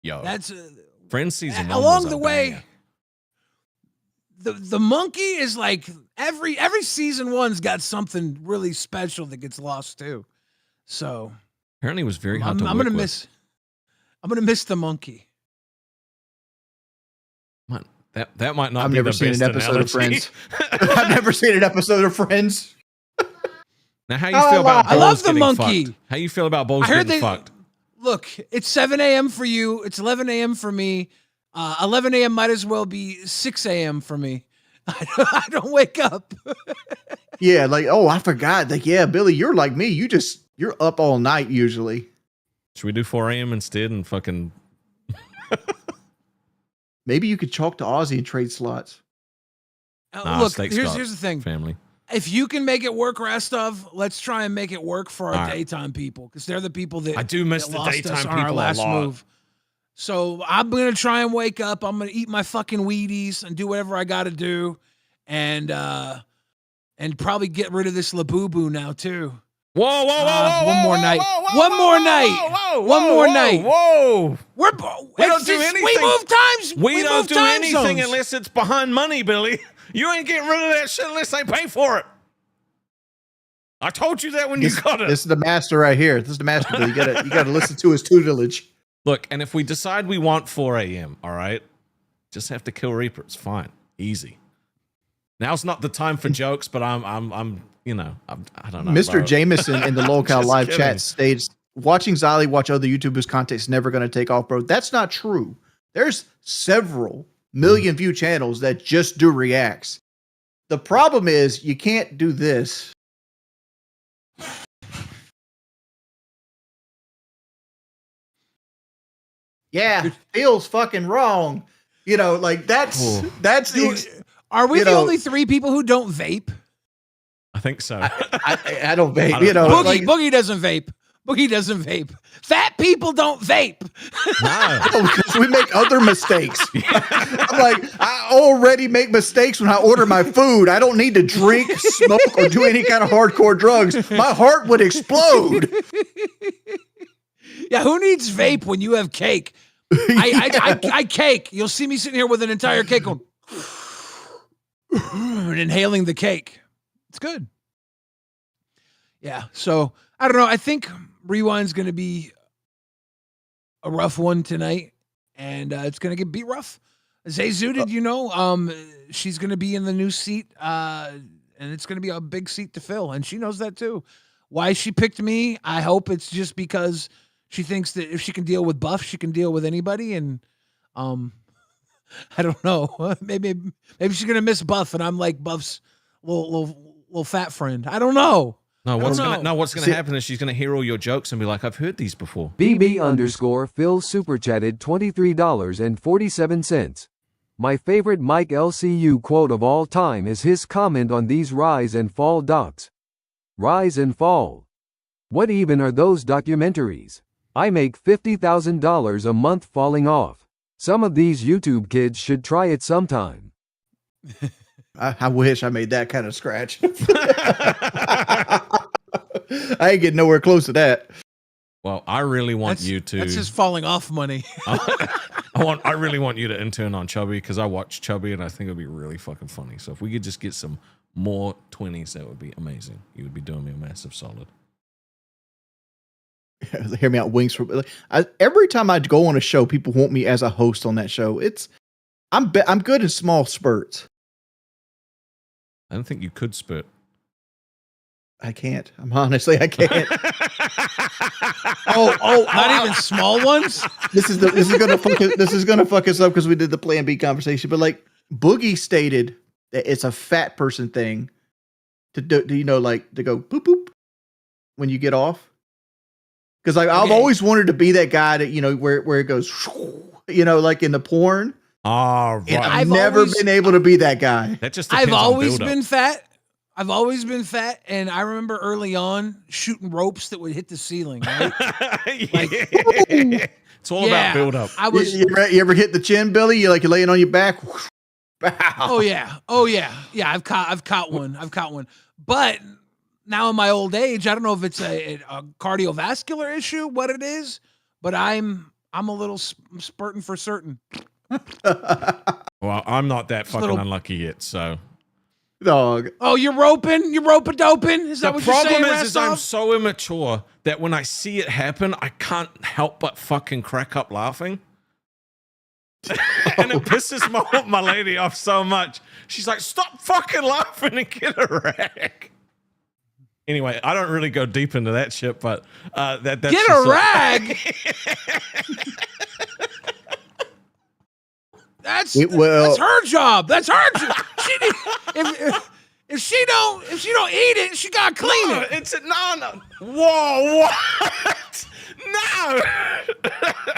Yo, that's Friends season 1. Along the way, the monkey is like every season 1's got something really special that gets lost too. So apparently, it was very hard to I'm work gonna with. I'm gonna miss the monkey. Man, that might not. I've be never the seen best an episode analogy. of Friends. I've never seen an episode of Friends. Now, how you feel about I love balls the getting monkey. fucked? How you feel about balls I heard getting fucked? Look, it's 7 a.m. for you. It's 11 a.m. for me. 11 a.m. might as well be 6 a.m. for me. I don't wake up. Yeah, like, oh, I forgot. Like, yeah, Billy, you're like me. You're up all night usually. Should we do 4 a.m. instead and fucking? Maybe you could chalk to Aussie and trade slots. Look, here's the thing. Family. If you can make it work, Rastov, let's try and make it work for our All right. daytime people, because they're the people that I do miss that the lost daytime us on our people a last lot. move. So I'm gonna try and wake up. I'm gonna eat my fucking Wheaties and do whatever I got to do, and probably get rid of this Labubu now too. Whoa, one more night. One more night. Whoa! We don't do anything. We move times. We don't move do time anything zones. unless it's behind money, Billy. You ain't getting rid of that shit unless they pay for it. I told you that when you got it. This is the master right here. This is the master. Billy. You gotta listen to his tutelage. Look, and if we decide we want 4 a.m., all right, just have to kill Reaper. It's fine, easy. Now's not the time for jokes, but I'm I don't know. Mr. bro. Jameson in the local Just live kidding. chat states, watching Zali watch other YouTubers' content is never going to take off, bro. That's not true. There's several million view channels that just do reacts. The problem is you can't do this. Yeah, feels fucking wrong. You know, like that's the. Are we you the know- only 3 people who don't vape? I think so. I don't vape. don't You know, Boogie, like, Boogie doesn't vape. Boogie doesn't vape. Fat people don't vape. because we make other mistakes. I'm like, I already make mistakes when I order my food. I don't need to drink, smoke, or do any kind of hardcore drugs. My heart would explode. Yeah, who needs vape when you have cake? I cake. You'll see me sitting here with an entire cake going and inhaling the cake. It's good. Yeah, so I don't know. I think Rewind's going to be a rough one tonight, and it's going to be rough. Zayzu, did you know? She's going to be in the new seat, and it's going to be a big seat to fill, and she knows that too. Why she picked me, I hope it's just because she thinks that if she can deal with Buff, she can deal with anybody, and I don't know. Maybe she's going to miss Buff, and I'm like Buff's little fat friend. I don't know. No, what's I don't gonna know. what's gonna happen is she's gonna hear all your jokes and be like, I've heard these before. BB_Phil super chatted $23.47. My favorite Mike LCU quote of all time is his comment on these rise and fall docs. Rise and fall. What even are those documentaries? I make $50,000 a month falling off. Some of these YouTube kids should try it sometime. I wish I made that kind of scratch. I ain't getting nowhere close to that. Well, I really want you to. That's just falling off money. I really want you to intern on Chubby because I watch Chubby and I think it'd be really fucking funny. So if we could just get some more 20s, that would be amazing. You would be doing me a massive solid. Hear me out, Wings. Every time I go on a show, people want me as a host on that show. I'm good in small spurts. I don't think you could spurt. I can't. I can't. Not even small ones. This is gonna fuck us up because we did the Plan B conversation. But like Boogie stated that it's a fat person thing to do. You know, like to go boop boop when you get off. Because like I've always wanted to be that guy that where it goes, like in the porn. Oh, right. And I've never been able to be that guy. That just I've always been fat. I've always been fat, and I remember early on shooting ropes that would hit the ceiling. Right? It's all about build up. I was. You ever hit the chin, Billy? You're laying on your back. Oh yeah. I've caught one. But now in my old age, I don't know if it's a cardiovascular issue, what it is, but I'm a little spurting for certain. Well, I'm not that fucking unlucky yet, so. Dog. Oh, you're roping doping? Is that what you're saying? The problem is I'm so immature that when I see it happen, I can't help but fucking crack up laughing. And it pisses my lady off so much. She's like, stop fucking laughing and get a rag. Anyway, I don't really go deep into that shit, but that's get a rag. That's her job. That's her job. If she don't eat it, she gotta clean it. It's no. Whoa, what? No.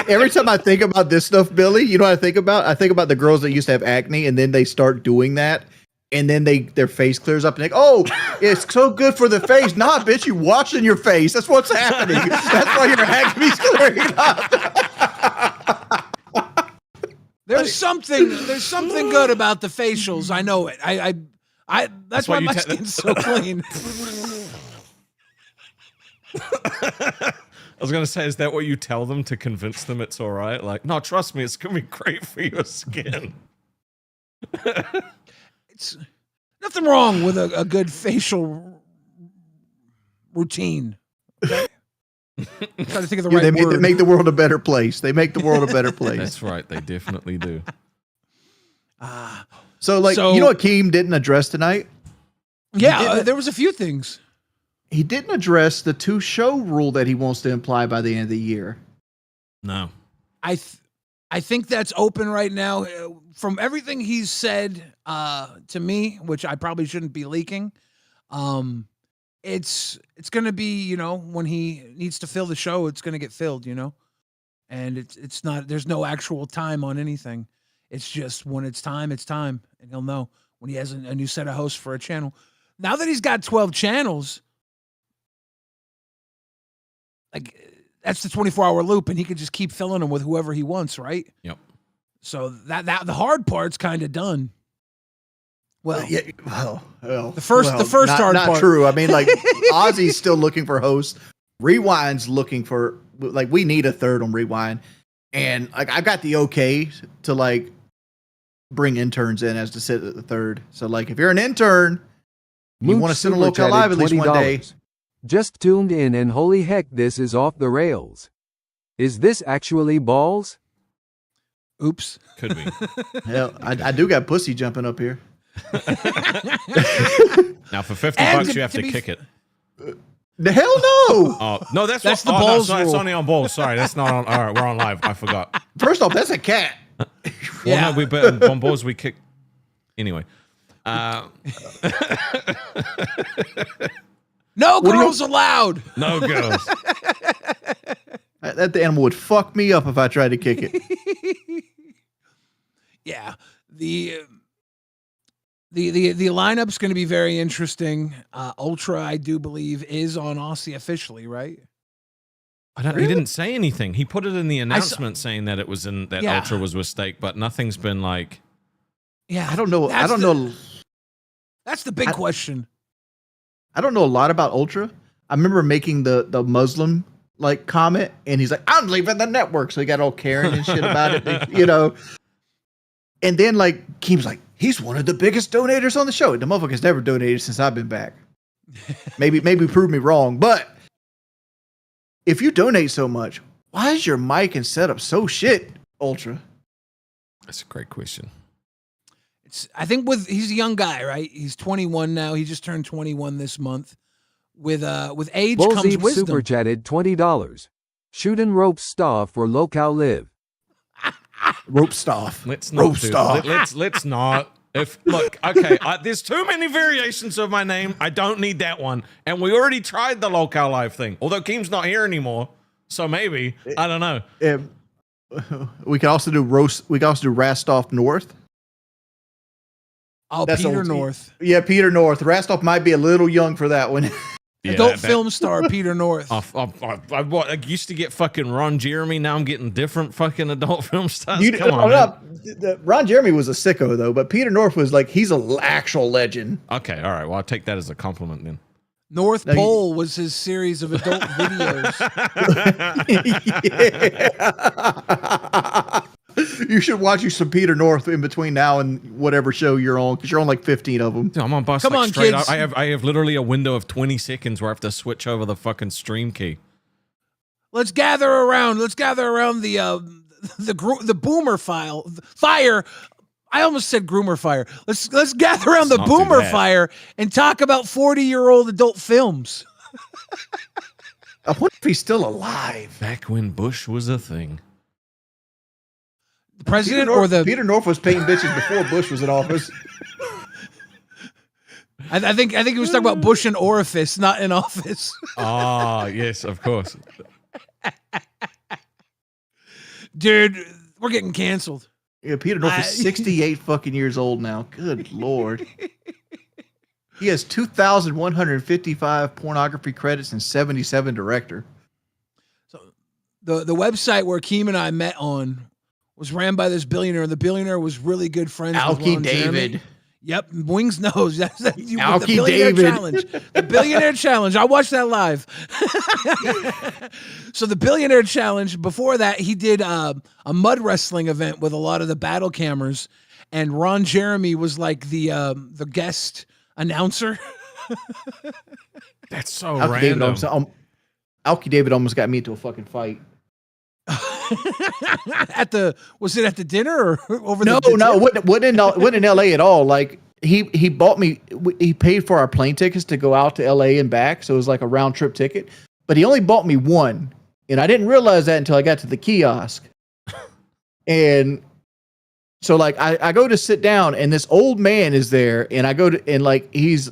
Every time I think about this stuff, Billy, you know what I think about? I think about the girls that used to have acne and then they start doing that. And then their face clears up and they go, oh, it's so good for the face. Nah, bitch, you washing your face. That's what's happening. That's why your acne's clearing up. There's something good about the facials. I know it. That's why my skin's so clean. I was gonna say, is that what you tell them to convince them it's all right? Like, no, trust me, it's gonna be great for your skin. It's nothing wrong with a good facial routine. Okay? I'm trying to think of the right word. They make the world a better place. They make the world a better place. That's right. They definitely do. So you know what Keem didn't address tonight? Yeah, there was a few things. He didn't address the 2-show rule that he wants to imply by the end of the year. No. I think that's open right now. From everything he's said to me, which I probably shouldn't be leaking, it's going to be, when he needs to fill the show, it's going to get filled, and it's not, there's no actual time on anything. It's just when it's time, and he'll know when he has a new set of hosts for a channel. Now that he's got 12 channels, like that's the 24-hour loop, and he can just keep filling them with whoever he wants, right? Yep. So that the hard part's kind of done. Well, the first hard part. Not true. I mean, like Ozzy's still looking for hosts. Rewind's looking for we need a third on Rewind, and like I got the okay to bring interns in as to sit at the third. So like if you're an intern, you want to sit on Local Live at least one day. Just tuned in and holy heck, this is off the rails. Is this actually balls? Oops. Could be. Hell, I do got pussy jumping up here. Now for $50 you have to kick it. The hell no! Oh no, that's the balls rule. It's only on balls. Sorry, that's not on. All right, we're on live. I forgot. First off, that's a cat. Well, no, but on balls we kick. Anyway, no girls allowed. No girls. That animal would fuck me up if I tried to kick it. Yeah, the lineup's going to be very interesting. Ultra, I do believe, is on Aussie officially, right? He didn't say anything. He put it in the announcement saying that it was in that Ultra was with Stake, but nothing's been like. Yeah, I don't know. I don't know. That's the big question. I don't know a lot about Ultra. I remember making the Muslim comment, and he's like, "I'm leaving the network," so he got all Karen and shit about it, And then Keem's like, he's one of the biggest donators on the show. The motherfucker's never donated since I've been back. Maybe prove me wrong, but if you donate so much, why is your mic and setup so shit, Ultra? That's a great question. I think he's a young guy, right? He's 21 now. He just turned 21 this month. with age comes Bullseye wisdom. super chatted $20. Shooting rope stuff for Local Live. Rope stuff. Let's not Rope do- stuff. Let's not. If look, okay, there's too many variations of my name. I don't need that one. And we already tried the Local Live thing. Although Keem's not here anymore, so maybe I don't know. We can also do roast. We can also do Rastoff North. Oh, That's Peter old. North. Yeah, Peter North. Rastoff might be a little young for that one. Adult film star Peter North. I used to get fucking Ron Jeremy. Now I'm getting different fucking adult film stars. You, Come on, man. Ron Jeremy was a sicko though, but Peter North was like he's an actual legend. Okay, all right. Well, I'll take that as a compliment then. North Pole was his series of adult videos. You should watch you some Peter North in between now and whatever show you're on, because you're on like 15 of them. Dude, I'm on bus. Come on, straight kids. out. I have literally a window of 20 seconds where I have to switch over the fucking stream key. Let's gather around. Let's gather around the boomer fire. I almost said groomer fire. Let's gather around the Not too boomer bad. fire and talk about 40-year-old adult films. I wonder if he's still alive. Back when Bush was a thing. The president Peter North was painting bitches before Bush was in office. I think he was talking about Bush in orifice, not in office. Ah, yes, of course. Dude, we're getting canceled. Yeah, Peter North is 68 fucking years old now. Good Lord. He has 2,155 pornography credits and 77 director. So the website where Keem and I met on was ran by this billionaire. The billionaire was really good friends with Alki Ron Jeremy. David. Yep, Wings knows. That's the Alki billionaire David. challenge. The billionaire challenge. I watched that live. So the billionaire challenge. Before that, he did a mud wrestling event with a lot of the battle cameras, and Ron Jeremy was like the guest announcer. That's so Alki David random. Alki David almost got me into a fucking fight. Was it at the dinner or over No, the it wasn't in LA at all. Like he bought me, he paid for our plane tickets to go out to LA and back. So it was like a round trip ticket, but he only bought me one. And I didn't realize that until I got to the kiosk. And so like, I go to sit down and this old man is there and I go to, and like, he's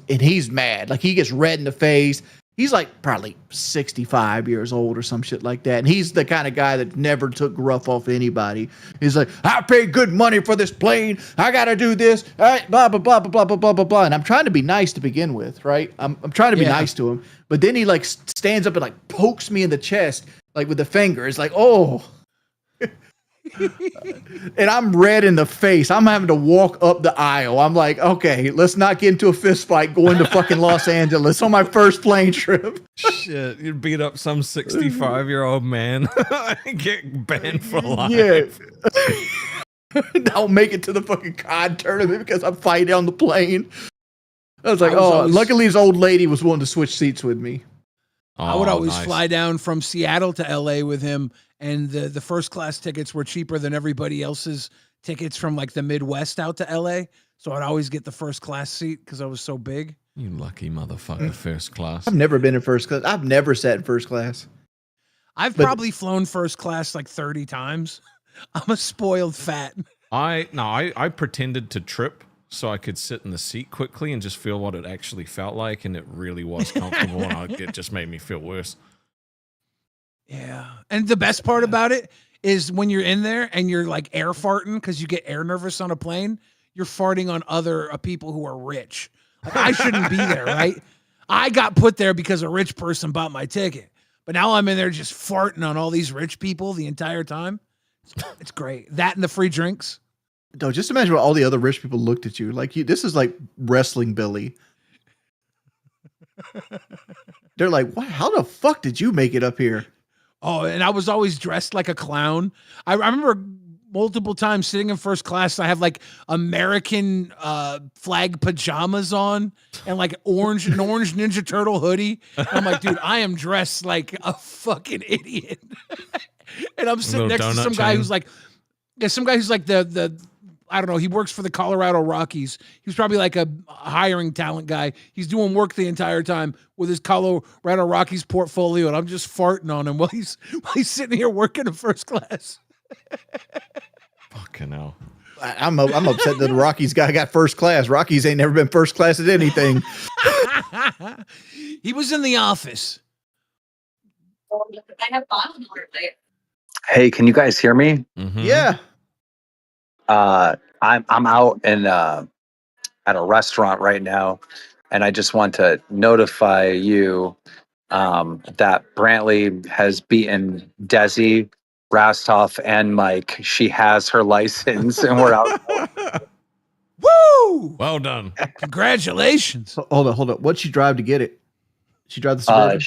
mad. Like he gets red in the face. He's like probably 65 years old or some shit like that. And he's the kind of guy that never took gruff off anybody. He's like, I paid good money for this plane. I got to do this. All right, blah, blah, blah, blah, blah, blah, blah, blah. And I'm trying to be nice to begin with, right? I'm trying to be nice to him. But then he like stands up and like pokes me in the chest, like with the finger. It's like, oh. And I'm red in the face. I'm having to walk up the aisle. I'm like, okay, let's not get into a fist fight going to fucking Los Angeles on my first plane trip. Shit, you beat up some 65-year-old man. Get banned for life. Yeah. Don't make it to the fucking COD tournament because I'm fighting on the plane. I was like, luckily this old lady was willing to switch seats with me. I would always fly down from Seattle to LA with him, and the first class tickets were cheaper than everybody else's tickets from like the Midwest out to LA. So I'd always get the first class seat because I was so big. You lucky motherfucker, first class. I've never been in first class. I've never sat in first class. I've probably flown first class like 30 times. I'm a spoiled fat. I pretended to trip so I could sit in the seat quickly and just feel what it actually felt like, and it really was comfortable, and it just made me feel worse. Yeah. And the best part about it is when you're in there and you're like air farting because you get air nervous on a plane, you're farting on other people who are rich. Like, I shouldn't be there, right? I got put there because a rich person bought my ticket. But now I'm in there just farting on all these rich people the entire time. It's great. That and the free drinks. No, just imagine what all the other rich people looked at you. Like, this is like wrestling Billy. They're like, what? How the fuck did you make it up here? Oh, and I was always dressed like a clown. I remember multiple times sitting in first class. I have like American flag pajamas on and like an orange Ninja Turtle hoodie. And I'm like, dude, I am dressed like a fucking idiot. And I'm sitting next to some guy who's like, the I don't know. He works for the Colorado Rockies. He was probably like a hiring talent guy. He's doing work the entire time with his Colorado Rockies portfolio, and I'm just farting on him while he's sitting here working in first class. Fucking hell. I'm upset that the Rockies guy got first class. Rockies ain't never been first class at anything. He was in the office. Hey, can you guys hear me? Yeah. I'm out in at a restaurant right now, and I just want to notify you that Brantley has beaten Desi, Rastoff, and Mike. She has her license, and we're out. Woo! Well done. Congratulations. Hold on. What'd she drive to get it? She drive the Suburban?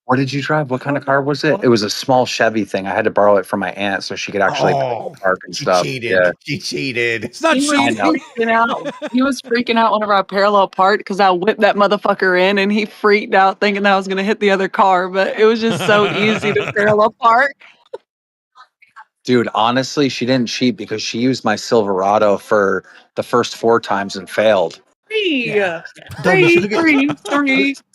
What did you drive? What kind of car was it? It was a small Chevy thing. I had to borrow it from my aunt so she could actually park and stuff. Cheated. Yeah. She cheated. It's not cheating. He was freaking out whenever I parallel parked because I whipped that motherfucker in and he freaked out thinking that I was going to hit the other car, but it was just so easy to parallel park. Dude, honestly, she didn't cheat because she used my Silverado for the first 4 times and failed.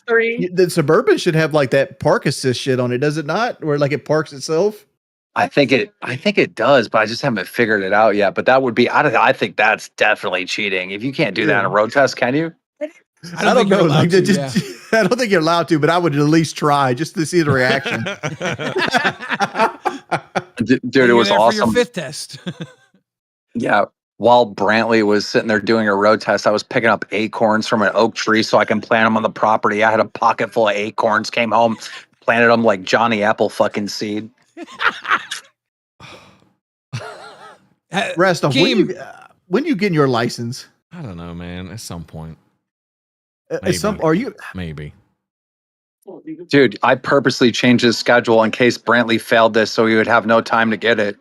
Three. The Suburban should have like that park assist shit on it, does it not? Where like it parks itself? I think it does, but I just haven't figured it out yet. But that would be, I think that's definitely cheating. If you can't do that in a road test, can you? I don't know. Like, I don't think you're allowed to, but I would at least try just to see the reaction. Dude, it was For your awesome. fifth test. Yeah. While Brantley was sitting there doing a road test, I was picking up acorns from an oak tree so I can plant them on the property. I had a pocket full of acorns, came home, planted them like Johnny Apple fucking seed. Rastoff, when you getting your license? I don't know, man. At some point. Maybe. Dude, I purposely changed his schedule in case Brantley failed this so he would have no time to get it.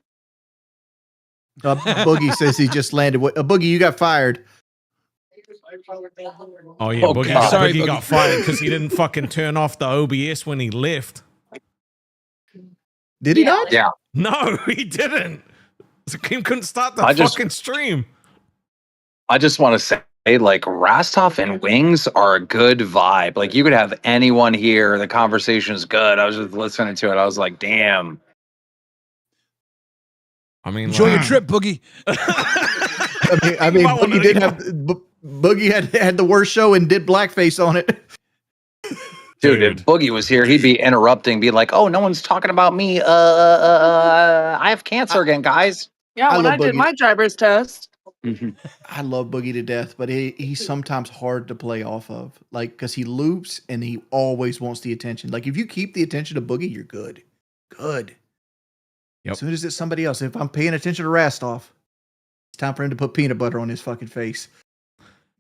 Boogie says he just landed. Boogie, you got fired. Oh yeah, Boogie got fired because he didn't fucking turn off the OBS when he left. Did he not? Yeah. No, he didn't. So Keem couldn't start the fucking stream. I just want to say, like, Rastoff and Wings are a good vibe. Like, you could have anyone here. The conversation is good. I was just listening to it. I was like, damn. I mean, enjoy your trip, Boogie. I mean, Boogie did have Boogie had the worst show and did blackface on it. Dude, if Boogie was here, he'd be interrupting, be like, "Oh, no one's talking about me. I have cancer again, guys." Yeah, when I did my driver's test. I love Boogie to death, but he's sometimes hard to play off of, like because he loops and he always wants the attention. Like if you keep the attention of Boogie, you're good. Good. Yep. As soon as it's somebody else, if I'm paying attention to Rastoff, it's time for him to put peanut butter on his fucking face.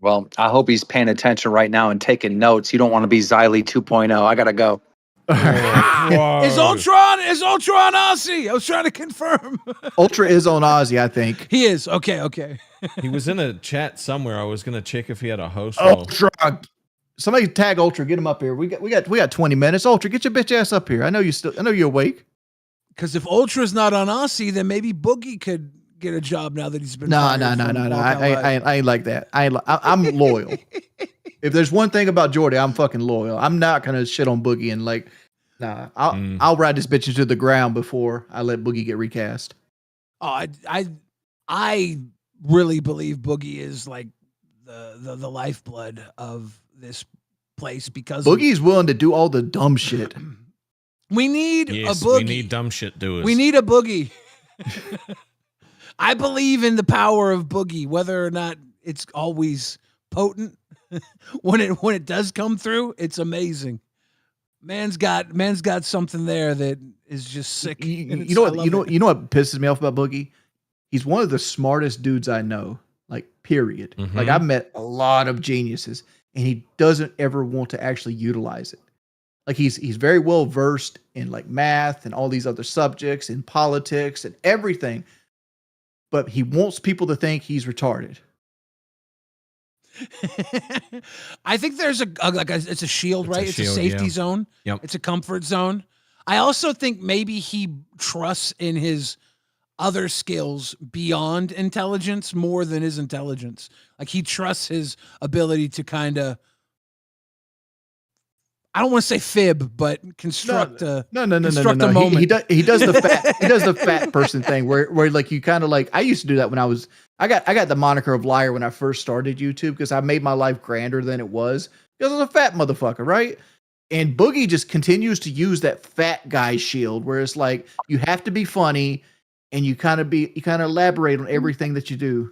Well, I hope he's paying attention right now and taking notes. You don't want to be Xylee 2.0. I gotta go. Is Ultron on Aussie? I was trying to confirm. Ultra is on Aussie, I think. He is. Okay. He was in a chat somewhere. I was gonna check if he had a host role. Ultra. Somebody tag Ultra, get him up here. We got 20 minutes. Ultra, get your bitch ass up here. I know you're awake. Because if Ultra's not on Aussie, then maybe Boogie could get a job now that he's been. No. I ain't like that. I'm loyal. If there's one thing about Jordy, I'm fucking loyal. I'm not gonna shit on Boogie and like, nah. I'll ride this bitch into the ground before I let Boogie get recast. Oh, I really believe Boogie is like the lifeblood of this place because Boogie's willing to do all the dumb shit. We need a Boogie. We need dumb shit doers. We need a Boogie. I believe in the power of Boogie, whether or not it's always potent. when it does come through, it's amazing. Man's got something there that is just sick. You know what pisses me off about Boogie? He's one of the smartest dudes I know. Like, period. Mm-hmm. Like I've met a lot of geniuses, and he doesn't ever want to actually utilize it. Like he's very well versed in like math and all these other subjects and politics and everything, but he wants people to think he's retarded. I think there's it's a shield, right? It's a safety zone. Yep. It's a comfort zone. I also think maybe he trusts in his other skills beyond intelligence more than his intelligence. Like he trusts his ability to kind of, I don't want to say fib, but construct a moment. He does the fat person thing where like you kind of like, I used to do that when I got the moniker of liar when I first started YouTube because I made my life grander than it was because I was a fat motherfucker, right? And Boogie just continues to use that fat guy shield where it's like you have to be funny and you kind of elaborate on everything that you do.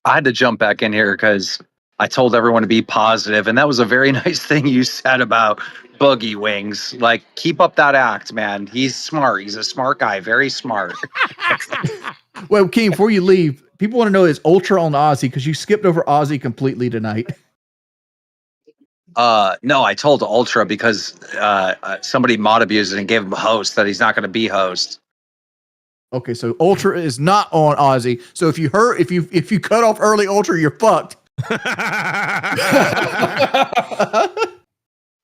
I had to jump back in here because I told everyone to be positive, and that was a very nice thing you said about Boogie Wings. Like, keep up that act, man. He's smart. He's a smart guy. Very smart. Well, Keem, before you leave, people want to know is Ultra on Ozzy because you skipped over Ozzy completely tonight. No, I told Ultra because somebody mod abused it and gave him a host that he's not going to be host. Okay, so Ultra is not on Ozzy. So if you cut off early Ultra, you're fucked.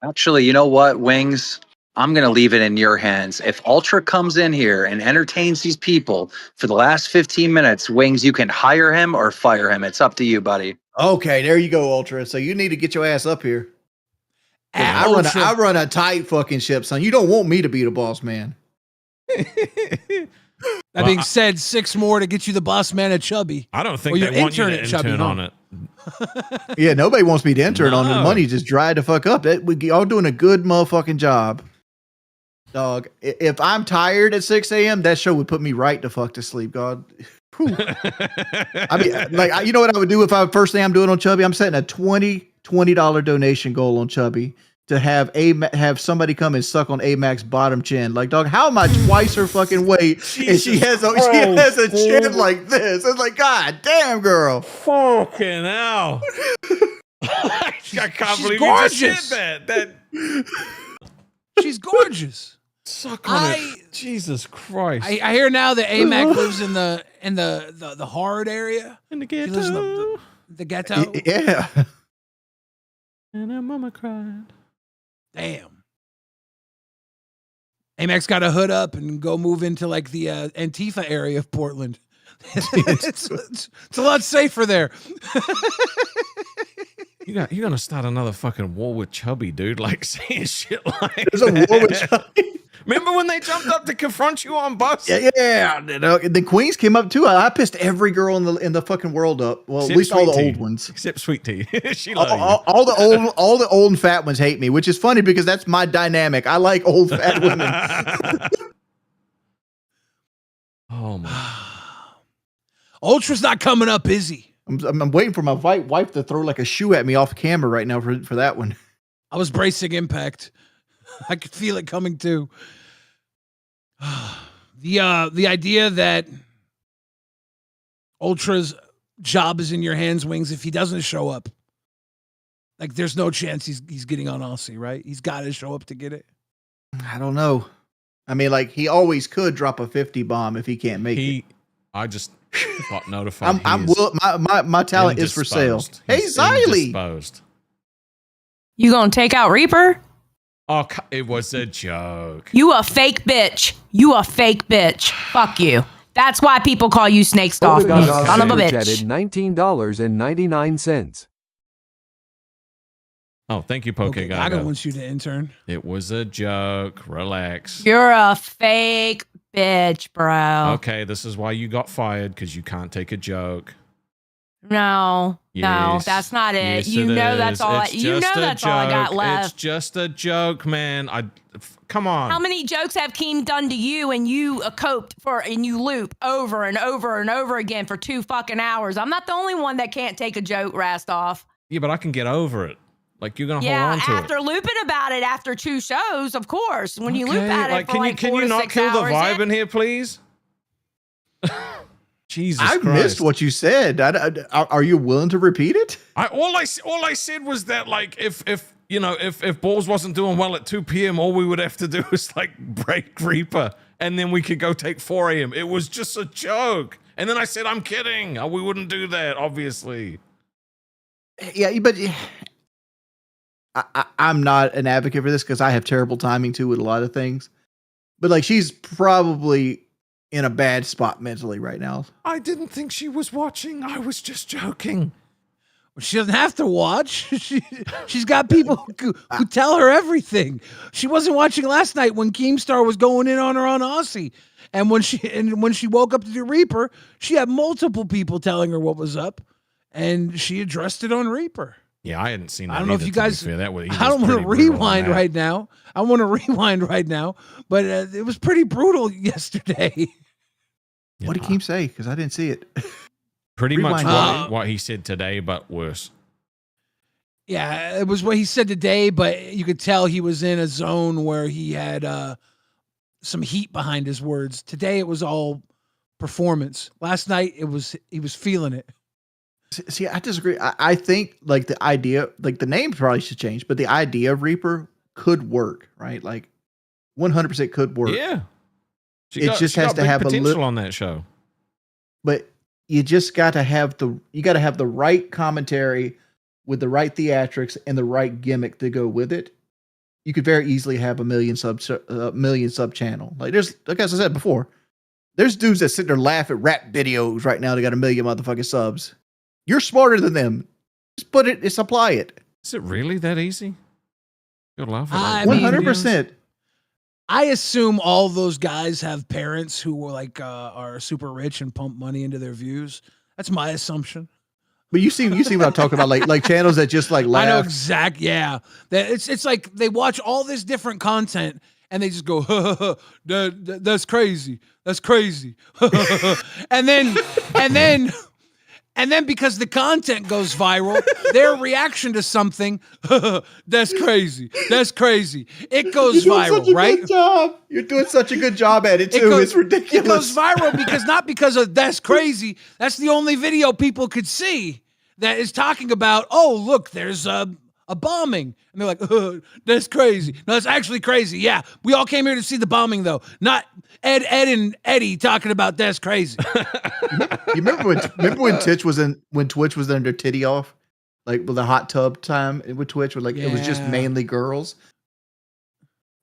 Actually, you know what, Wings? I'm going to leave it in your hands. If Ultra comes in here and entertains these people for the last 15 minutes, Wings, you can hire him or fire him. It's up to you, buddy. Okay, there you go, Ultra. So you need to get your ass up here. I run a tight fucking ship, son. You don't want me to be the boss man. That being said, 6 more to get you the boss man at Chubby. I don't think they want you to intern on it. Yeah, nobody wants me to intern on it. The money just dried the fuck up. We all doing a good motherfucking job. Dog, if I'm tired at 6 a.m., that show would put me right the fuck to sleep, God. I mean, like, you know what I would do if first thing I'm doing on Chubby? I'm setting a $20 donation goal on Chubby to have somebody come and suck on A-Mac's bottom chin. Like, dog, how am I twice her fucking weight and she has a chin like this? It's like, God damn, girl. Fucking hell. I can't believe gorgeous. you just said that. She's gorgeous. Suck on it. Jesus Christ. I hear now that A-Mac lives in the hard area. In the ghetto. She lives in the ghetto. Yeah. And her mama cried. Damn. A-Mac's got to hood up and go move into like the Antifa area of Portland. It's a lot safer there. You're gonna start another fucking war with Chubby, dude. Like saying shit like There's a war with Chubby. Remember when they jumped up to confront you on bus? Yeah. The Queens came up too. I pissed every girl in the fucking world up. Well, Except at least all the Sweet old Tea. ones. Except Sweet Tea. She all the old and fat ones hate me, which is funny because that's my dynamic. I like old fat women. Oh my. Ultra's not coming up, is he? I'm waiting for my wife to throw like a shoe at me off camera right now for that one. I was bracing impact. I could feel it coming too. The idea that Ultra's job is in your hands, Wings, if he doesn't show up, like there's no chance he's getting on Aussie, right? He's got to show up to get it. I don't know. I mean, like he always could drop a 50 bomb if he can't make it. I just got notified. My talent is for sale. Hey, Xylee. You gonna take out Reaper? Oh, it was a joke. You a fake bitch. You a fake bitch. Fuck you. That's why people call you Snake Scoff. Son of a bitch. $19.99. Oh, thank you, Poke Okay, I don't want you to intern. It was a joke. Relax. You're a fake bitch, bro. Okay, this is why you got fired, because you can't take a joke. No, Yes. that's not it. Yes, you it know is. that's all. It's You know just a that's all I got joke. left. It's just a joke, man. Come on. How many jokes have Keem done to you and you coped for and you loop over and over and over again for 2 fucking hours? I'm not the only one that can't take a joke, Rastoff. Yeah, but I can get over it. Like, you're gonna hold on to after looping about it after 2 shows, of course. When you loop at it like, for can 4 you to not 6 kill the hours, vibe in here, please? Jesus I Christ. missed what you said. Are you willing to repeat it? All I said was that, like, if Balls wasn't doing well at 2 p.m., all we would have to do is like break Reaper, and then we could go take 4 a.m. It was just a joke. And then I said, I'm kidding. We wouldn't do that, obviously. Yeah, but I'm not an advocate for this because I have terrible timing too with a lot of things. But like, she's probably in a bad spot mentally right now. I didn't think she was watching. I was just joking. She doesn't have to watch. She's got people who tell her everything. She wasn't watching last night when Keemstar was going in on her on Aussie. And when she woke up to the Reaper, she had multiple people telling her what was up, and she addressed it on Reaper. Yeah, I hadn't seen that. I don't know if you guys. I I don't want to rewind right now. I want to rewind right now, but it was pretty brutal yesterday. What did Keem say? Because I didn't see it. Pretty much Rewind. what he said today, but worse. Yeah, it was what he said today, but you could tell he was in a zone where he had some heat behind his words. Today it was all performance. Last night he was feeling it. See, I disagree. I think like the idea, like the name probably should change, but the idea of Reaper could work, right? Like 100% could work. Yeah. It just has to have a potential on that show. But you just got to have the right commentary with the right theatrics and the right gimmick to go with it. You could very easily have a million sub channel. Like as I said before, there's dudes that sit there and laugh at rap videos right now. They got 1 million motherfucking subs. You're smarter than them. Just apply it. Is it really that easy? You'll laugh I at mean, 100%. I assume all those guys have parents who were like are super rich and pump money into their views. That's my assumption. But you see what I'm talking about, like channels that just like laugh. I know exact. Yeah, it's like they watch all this different content and they just go, that's crazy, that's crazy, and then because the content goes viral, their reaction to something, that's crazy, that's crazy. It goes viral, right? Good job. You're doing such a good job at it too. It's ridiculous. It goes viral because of that's crazy. That's the only video people could see that is talking about, oh, look, there's a bombing. And they're like, that's crazy. No, that's actually crazy. Yeah, we all came here to see the bombing, though. Not Ed, and Eddie talking about that's crazy. You remember when Twitch was under titty off, like with the hot tub time with Twitch, where it was just mainly girls.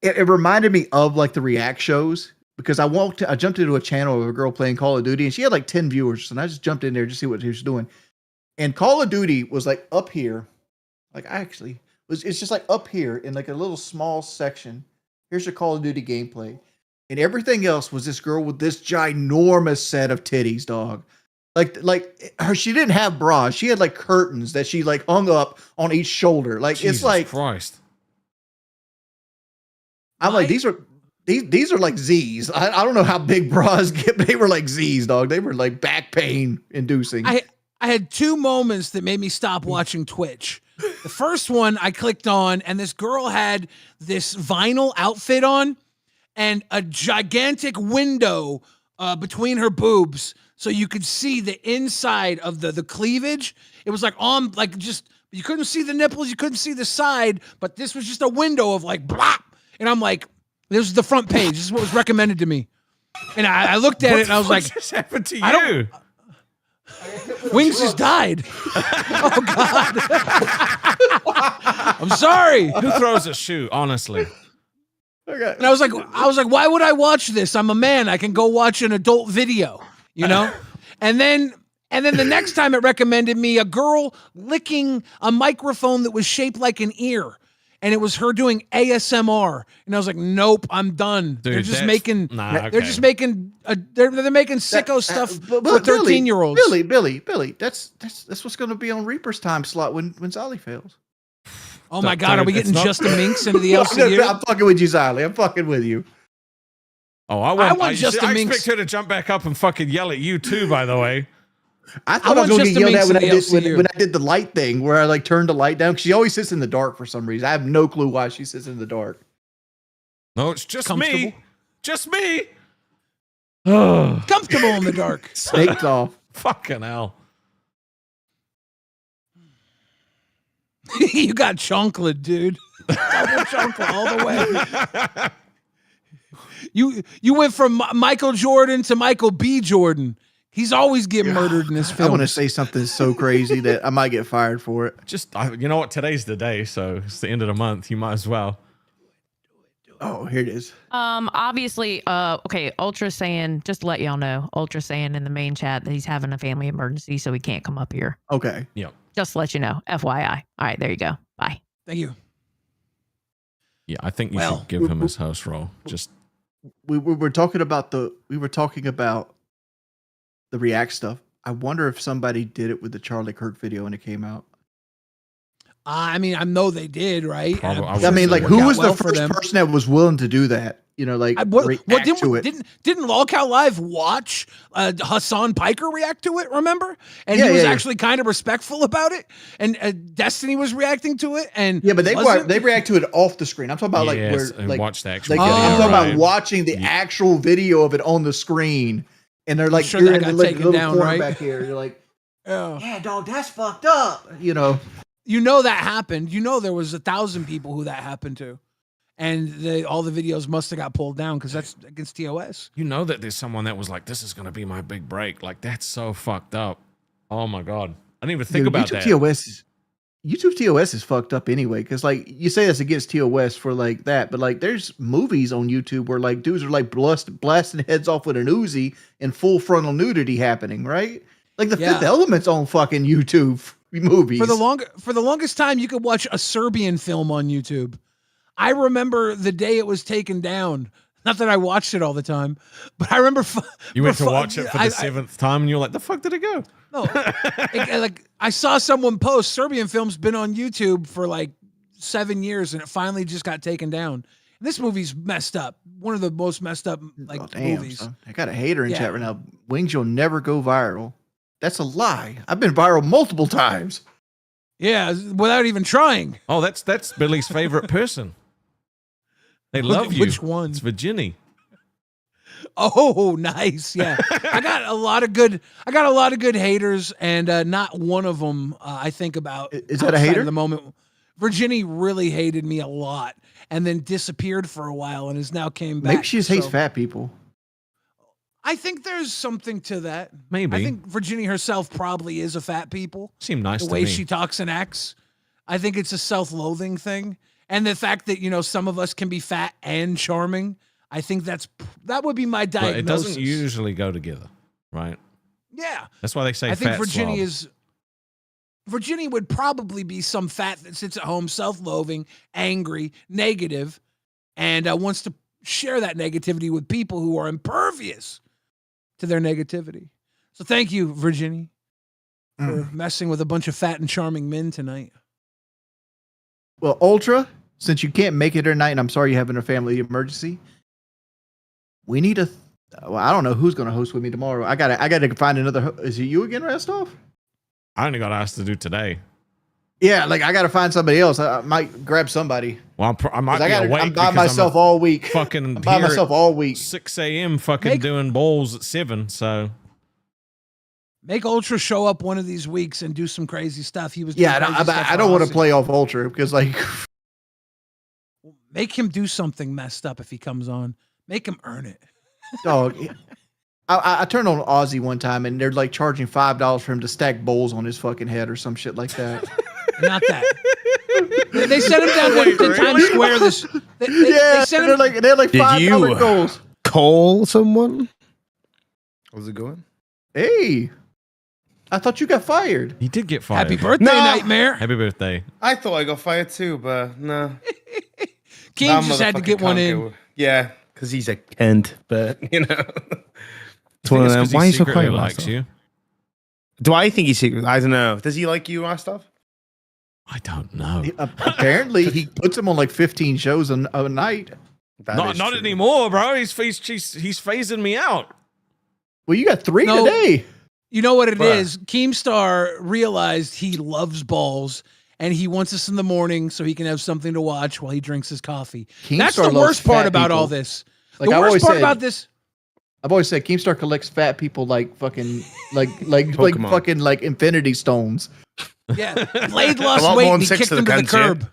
It reminded me of like the React shows because I jumped into a channel of a girl playing Call of Duty and she had like 10 viewers, and I just jumped in there to see what she was doing. And Call of Duty was like up here, it's just like up here in like a little small section. Here's your Call of Duty gameplay. And everything else was this girl with this ginormous set of titties, dog. She didn't have bras. She had like curtains that she like hung up on each shoulder. Like Jesus it's like Christ. I'm like, these are like Z's. I don't know how big bras get, but they were like Z's, dog. They were like back pain inducing. I had two moments that made me stop watching Twitch. The first one I clicked on, and this girl had this vinyl outfit on and a gigantic window between her boobs so you could see the inside of the cleavage. It was like you couldn't see the nipples, you couldn't see the side, but this was just a window of like blah. And I'm like, this is the front page. This is what was recommended to me. And I looked at it and I was like, what just happened to you? Wings just died. Oh God. I'm sorry. Who throws a shoe, honestly? Okay. And I was like, why would I watch this? I'm a man. I can go watch an adult video, you know? And then the next time it recommended me a girl licking a microphone that was shaped like an ear. And it was her doing ASMR, and I was like, "Nope, I'm done." Dude, they're just making sicko stuff for 13-year-olds. Billy, that's what's going to be on Reaper's time slot when Zolly fails. Oh my God, are we getting just a minx into the LCU? I'm fucking with you, Zolly. I'm fucking with you. Oh, I expect her to jump back up and fucking yell at you too. By the way. I thought I was going to get yelled at when I did the light thing where I like turned the light down. She always sits in the dark for some reason. I have no clue why she sits in the dark. No, it's just me. Just me. Comfortable in the dark. Snakes off. Fucking hell. You got chocolate, dude. Double chocolate all the way. You went from Michael Jordan to Michael B. Jordan. He's always getting murdered in this film. I want to say something so crazy that I might get fired for it. You know what? Today's the day, so it's the end of the month. You might as well. Oh, here it is. Obviously, okay, Ultra saying, just to let y'all know, Ultra saying in the main chat that he's having a family emergency, so he can't come up here. Okay. Yep. Just to let you know, FYI. All right, there you go. Bye. Thank you. Yeah, I think you should give him his host role. Just we were talking about the React stuff. I wonder if somebody did it with the Charlie Kirk video when it came out. I mean, I know they did, right? I mean, like, who was the first person that was willing to do that? You know, like, react to it. Didn't Lolcow Live watch Hassan Piker react to it? Remember? And he was actually kind of respectful about it. And Destiny was reacting to it. And but they react to it off the screen. I'm talking about watch the actual. Like, I'm talking about watching the actual video of it on the screen, and they're like, sure you're that in the got little taken down, corner right? back here. You're like, Yeah. yeah, dog, that's fucked up. You know. You know that happened. You know there was 1,000 people who that happened to. And all the videos must have got pulled down because that's against TOS. You know that there's someone that was like, this is going to be my big break. Like, that's so fucked up. Oh, my God. I didn't even think about that. YouTube TOS is fucked up anyway, because, like, you say that's against TOS for, like, that, but, like, there's movies on YouTube where, like, dudes are, like, blasting heads off with an Uzi and full frontal nudity happening, right? Like, the Fifth Element's on fucking YouTube movies. For the longest time, you could watch a Serbian film on YouTube. I remember the day it was taken down. Not that I watched it all the time, but I remember. You went to watch it for the seventh time, and you're like, "The fuck did it go?" No, like I saw someone post Serbian film's been on YouTube for like 7 years, and it finally just got taken down. And this movie's messed up. One of the most messed up movies. Son. I got a hater in chat right now. Wings, you'll never go viral. That's a lie. I've been viral multiple times. Yeah, without even trying. Oh, that's Billy's favorite person. They love you. Which one? It's Virginia. Oh, nice. Yeah. I got a lot of good haters, and not one of them I think about. Is that a hater? At the moment, Virginia really hated me a lot and then disappeared for a while and has now came back. Maybe she just hates fat people. I think there's something to that. Maybe. I think Virginia herself probably is a fat people. Seemed nice the to way me. she talks and acts. I think it's a self-loathing thing. And the fact that, you know, some of us can be fat and charming, I think that would be my diagnosis. But it doesn't usually go together, right? Yeah. That's why they say I think fat Virginia would probably be some fat that sits at home, self-loathing, angry, negative, and wants to share that negativity with people who are impervious to their negativity. So thank you, Virginia, for messing with a bunch of fat and charming men tonight. Well, Ultra, since you can't make it tonight, and I'm sorry you're having a family emergency, we need I don't know who's going to host with me tomorrow. I gotta find another. Is it you again, Restov? I only got asked to do today. Yeah, like I got to find somebody else. I might grab somebody. Well, I might be awake. I'm by myself all week. Fucking I'm by myself all week. 6 a.m. fucking doing balls at 7. So make Ultra show up one of these weeks and do some crazy stuff. He was I don't want to play off Ultra because like make him do something messed up if he comes on. Make him earn it. Dog. I turned on Aussie one time and they're like charging $5 for him to stack bowls on his fucking head or some shit like that. Not that. They sent him down to Times Square. They sent him they had like $5 goals. Call someone? How's it going? Hey, I thought you got fired. He did get fired. Happy birthday, Nightmare. Happy birthday. I thought I got fired too, but no. Keem just had to get one in. Yeah, because he's a Kent, but you know. It's one of them. Why are you so quiet? Likes you. Do I think he's secret? I don't know. Does he like you, Rostov? I don't know. Apparently, he puts him on like 15 shows a night. Not anymore, bro. He's phasing me out. Well, you got 3 today. You know what it is? Keemstar realized he loves balls, and he wants us in the morning so he can have something to watch while he drinks his coffee. That's the worst part about all this. Like the worst part about this. I've always said Keemstar collects fat people like fucking like fucking like infinity stones. Yeah, Blade lost weight and he kicked him to the curb.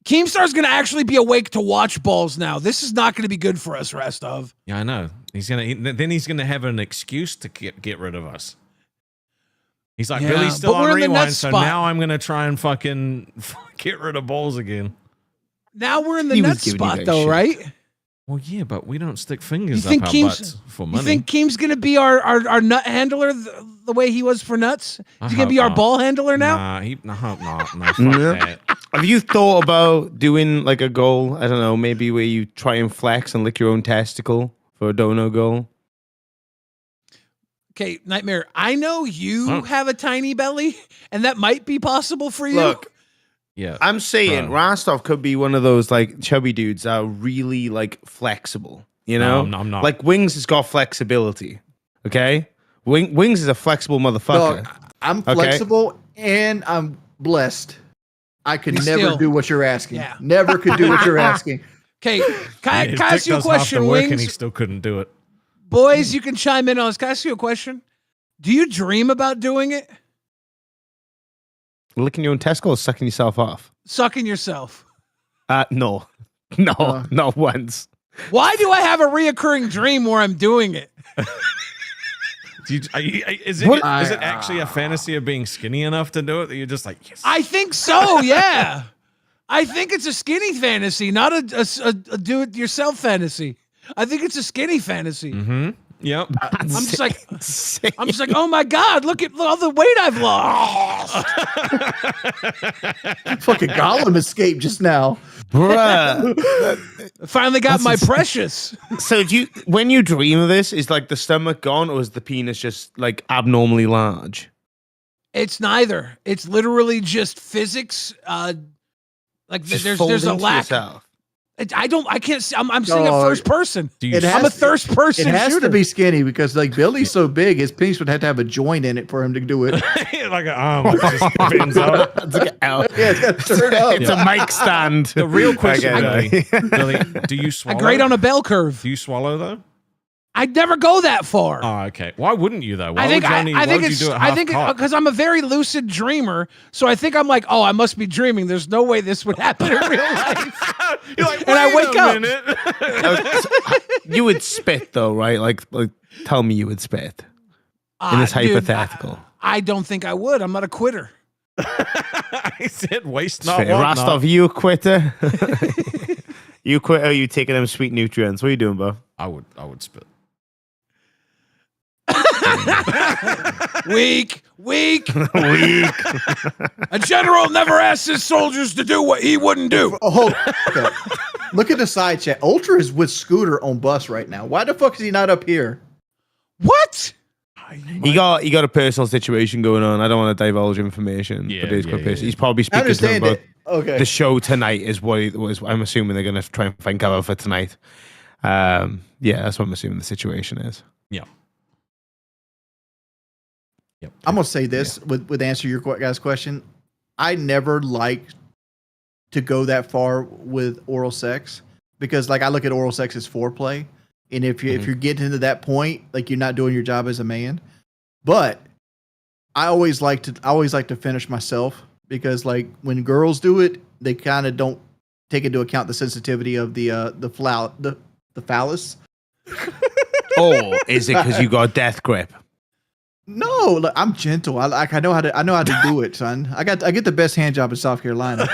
Keemstar's going to actually be awake to watch balls now. This is not going to be good for us, Restov. Yeah, I know. He's gonna have an excuse to get rid of us. He's like, Billy's still on rewind, so now I'm gonna try and fucking get rid of balls again. Now we're in the He was nuts giving you spot, that though, shit. right? Well, yeah, but we don't stick fingers You think up our Keem's- butts for You money. think Keem's gonna be our nut handler the way he was for nuts? I Is he gonna hope be our not. ball handler now? Nah, I hope not. No, fuck Yeah. that. Have you thought about doing like a goal? I don't know, maybe where you try and flex and lick your own testicle for a dono goal. Okay, Nightmare. I know you have a tiny belly, and that might be possible for you. Look, yeah, I'm saying bro. Rostov could be one of those like chubby dudes that are really like flexible. You know, I'm not. Like Wings has got flexibility. Okay, Wings is a flexible motherfucker. Dog, I'm Okay? flexible and I'm blessed. I could never Still- do what you're asking. Yeah. Never could do what you're asking. Okay, Yeah, can his I dick ask you a does half the question, work and Wings? he still couldn't do it. Boys, you can chime in on this. Can I ask you a question? Do you dream about doing it? Licking your own testicle or sucking yourself off? Sucking yourself. No, not once. Why do I have a reoccurring dream where I'm doing it? Is it actually a fantasy of being skinny enough to do it that you're just like, yes? I think so, yeah. I think it's a skinny fantasy, not a do-it-yourself fantasy. I think it's a skinny fantasy. Mm-hmm. Yep. I'm just like, oh my God, look at all the weight I've lost. Fucking Gollum escaped just now. Bruh. Finally got my precious. So when you dream of this, is like the stomach gone or is the penis just like abnormally large? It's neither. It's literally just physics. Like Just there's fold a into lack. yourself. I can't see. I'm seeing it Dog. first person. It I'm a has- first person It has shooter. to be skinny because like Billy's so big, his penis would have to have a joint in it for him to do it. Like an arm that just bends out. It's like an L. Yeah, it's got to turn up. It's a mic stand. The real question, Okay. Billy, do you swallow? I grade on a bell curve. Do you swallow though? I'd never go that far. Oh, okay. Why wouldn't you though? Why I think would you only, I why think would it's you do it I think half-cocked? because I'm a very lucid dreamer, so I think I'm like, oh, I must be dreaming. There's no way this would happen in real life. You're like, and I "Wait wake a up. minute." You would spit though, right? Like tell me you would spit in this Dude, hypothetical. I don't think I would. I'm not a quitter. I said, waste It's not, fair. want Rostov, not. you a quitter? You quit? Or are you taking them sweet nutrients? What are you doing, bro? I would spit. Weak. Weak. A general never asks his soldiers to do what he wouldn't do. Oh, okay. Look at the side chat. Ultra is with Scooter on bus right now. Why the fuck is he not up here? What? He got a personal situation going on. I don't want to divulge information. Yeah, but he's got yeah, personal. yeah. He's probably I speaking to him understand about it. Okay. the show tonight. Is what he was. I'm assuming they're going to try and find cover for tonight. Yeah, that's what I'm assuming the situation is. Yeah. Yep. I'm gonna say this with answer your guys' question. I never like to go that far with oral sex because like I look at oral sex as foreplay, and if you're getting into that point, like you're not doing your job as a man. But I always like to finish myself because like when girls do it, they kind of don't take into account the sensitivity of the phallus. Oh, is it because you got death grip? No, like, I'm gentle. I know how to do it, son. I get the best hand job in South Carolina.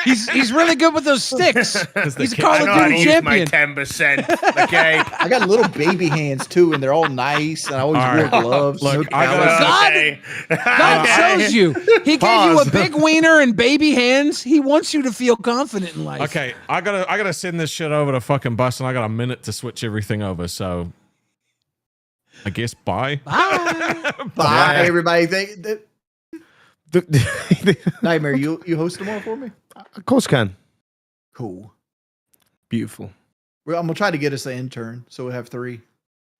He's really good with those sticks. He's a Call I of know how to Duty use champion. my 10%. Okay. I got little baby hands too, and they're all nice. And I always wear gloves. Look, no I gotta- callus. God chose you. He gave you a big wiener and baby hands. He wants you to feel confident in life. Okay, I gotta send this shit over to fucking Bus, and I got a minute to switch everything over. So, I guess bye. Bye, everybody. Nightmare, you host tomorrow for me? Of course, can. Cool. Beautiful. Well, I'm gonna try to get us an intern, so we'll have 3.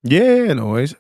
Yeah, no worries.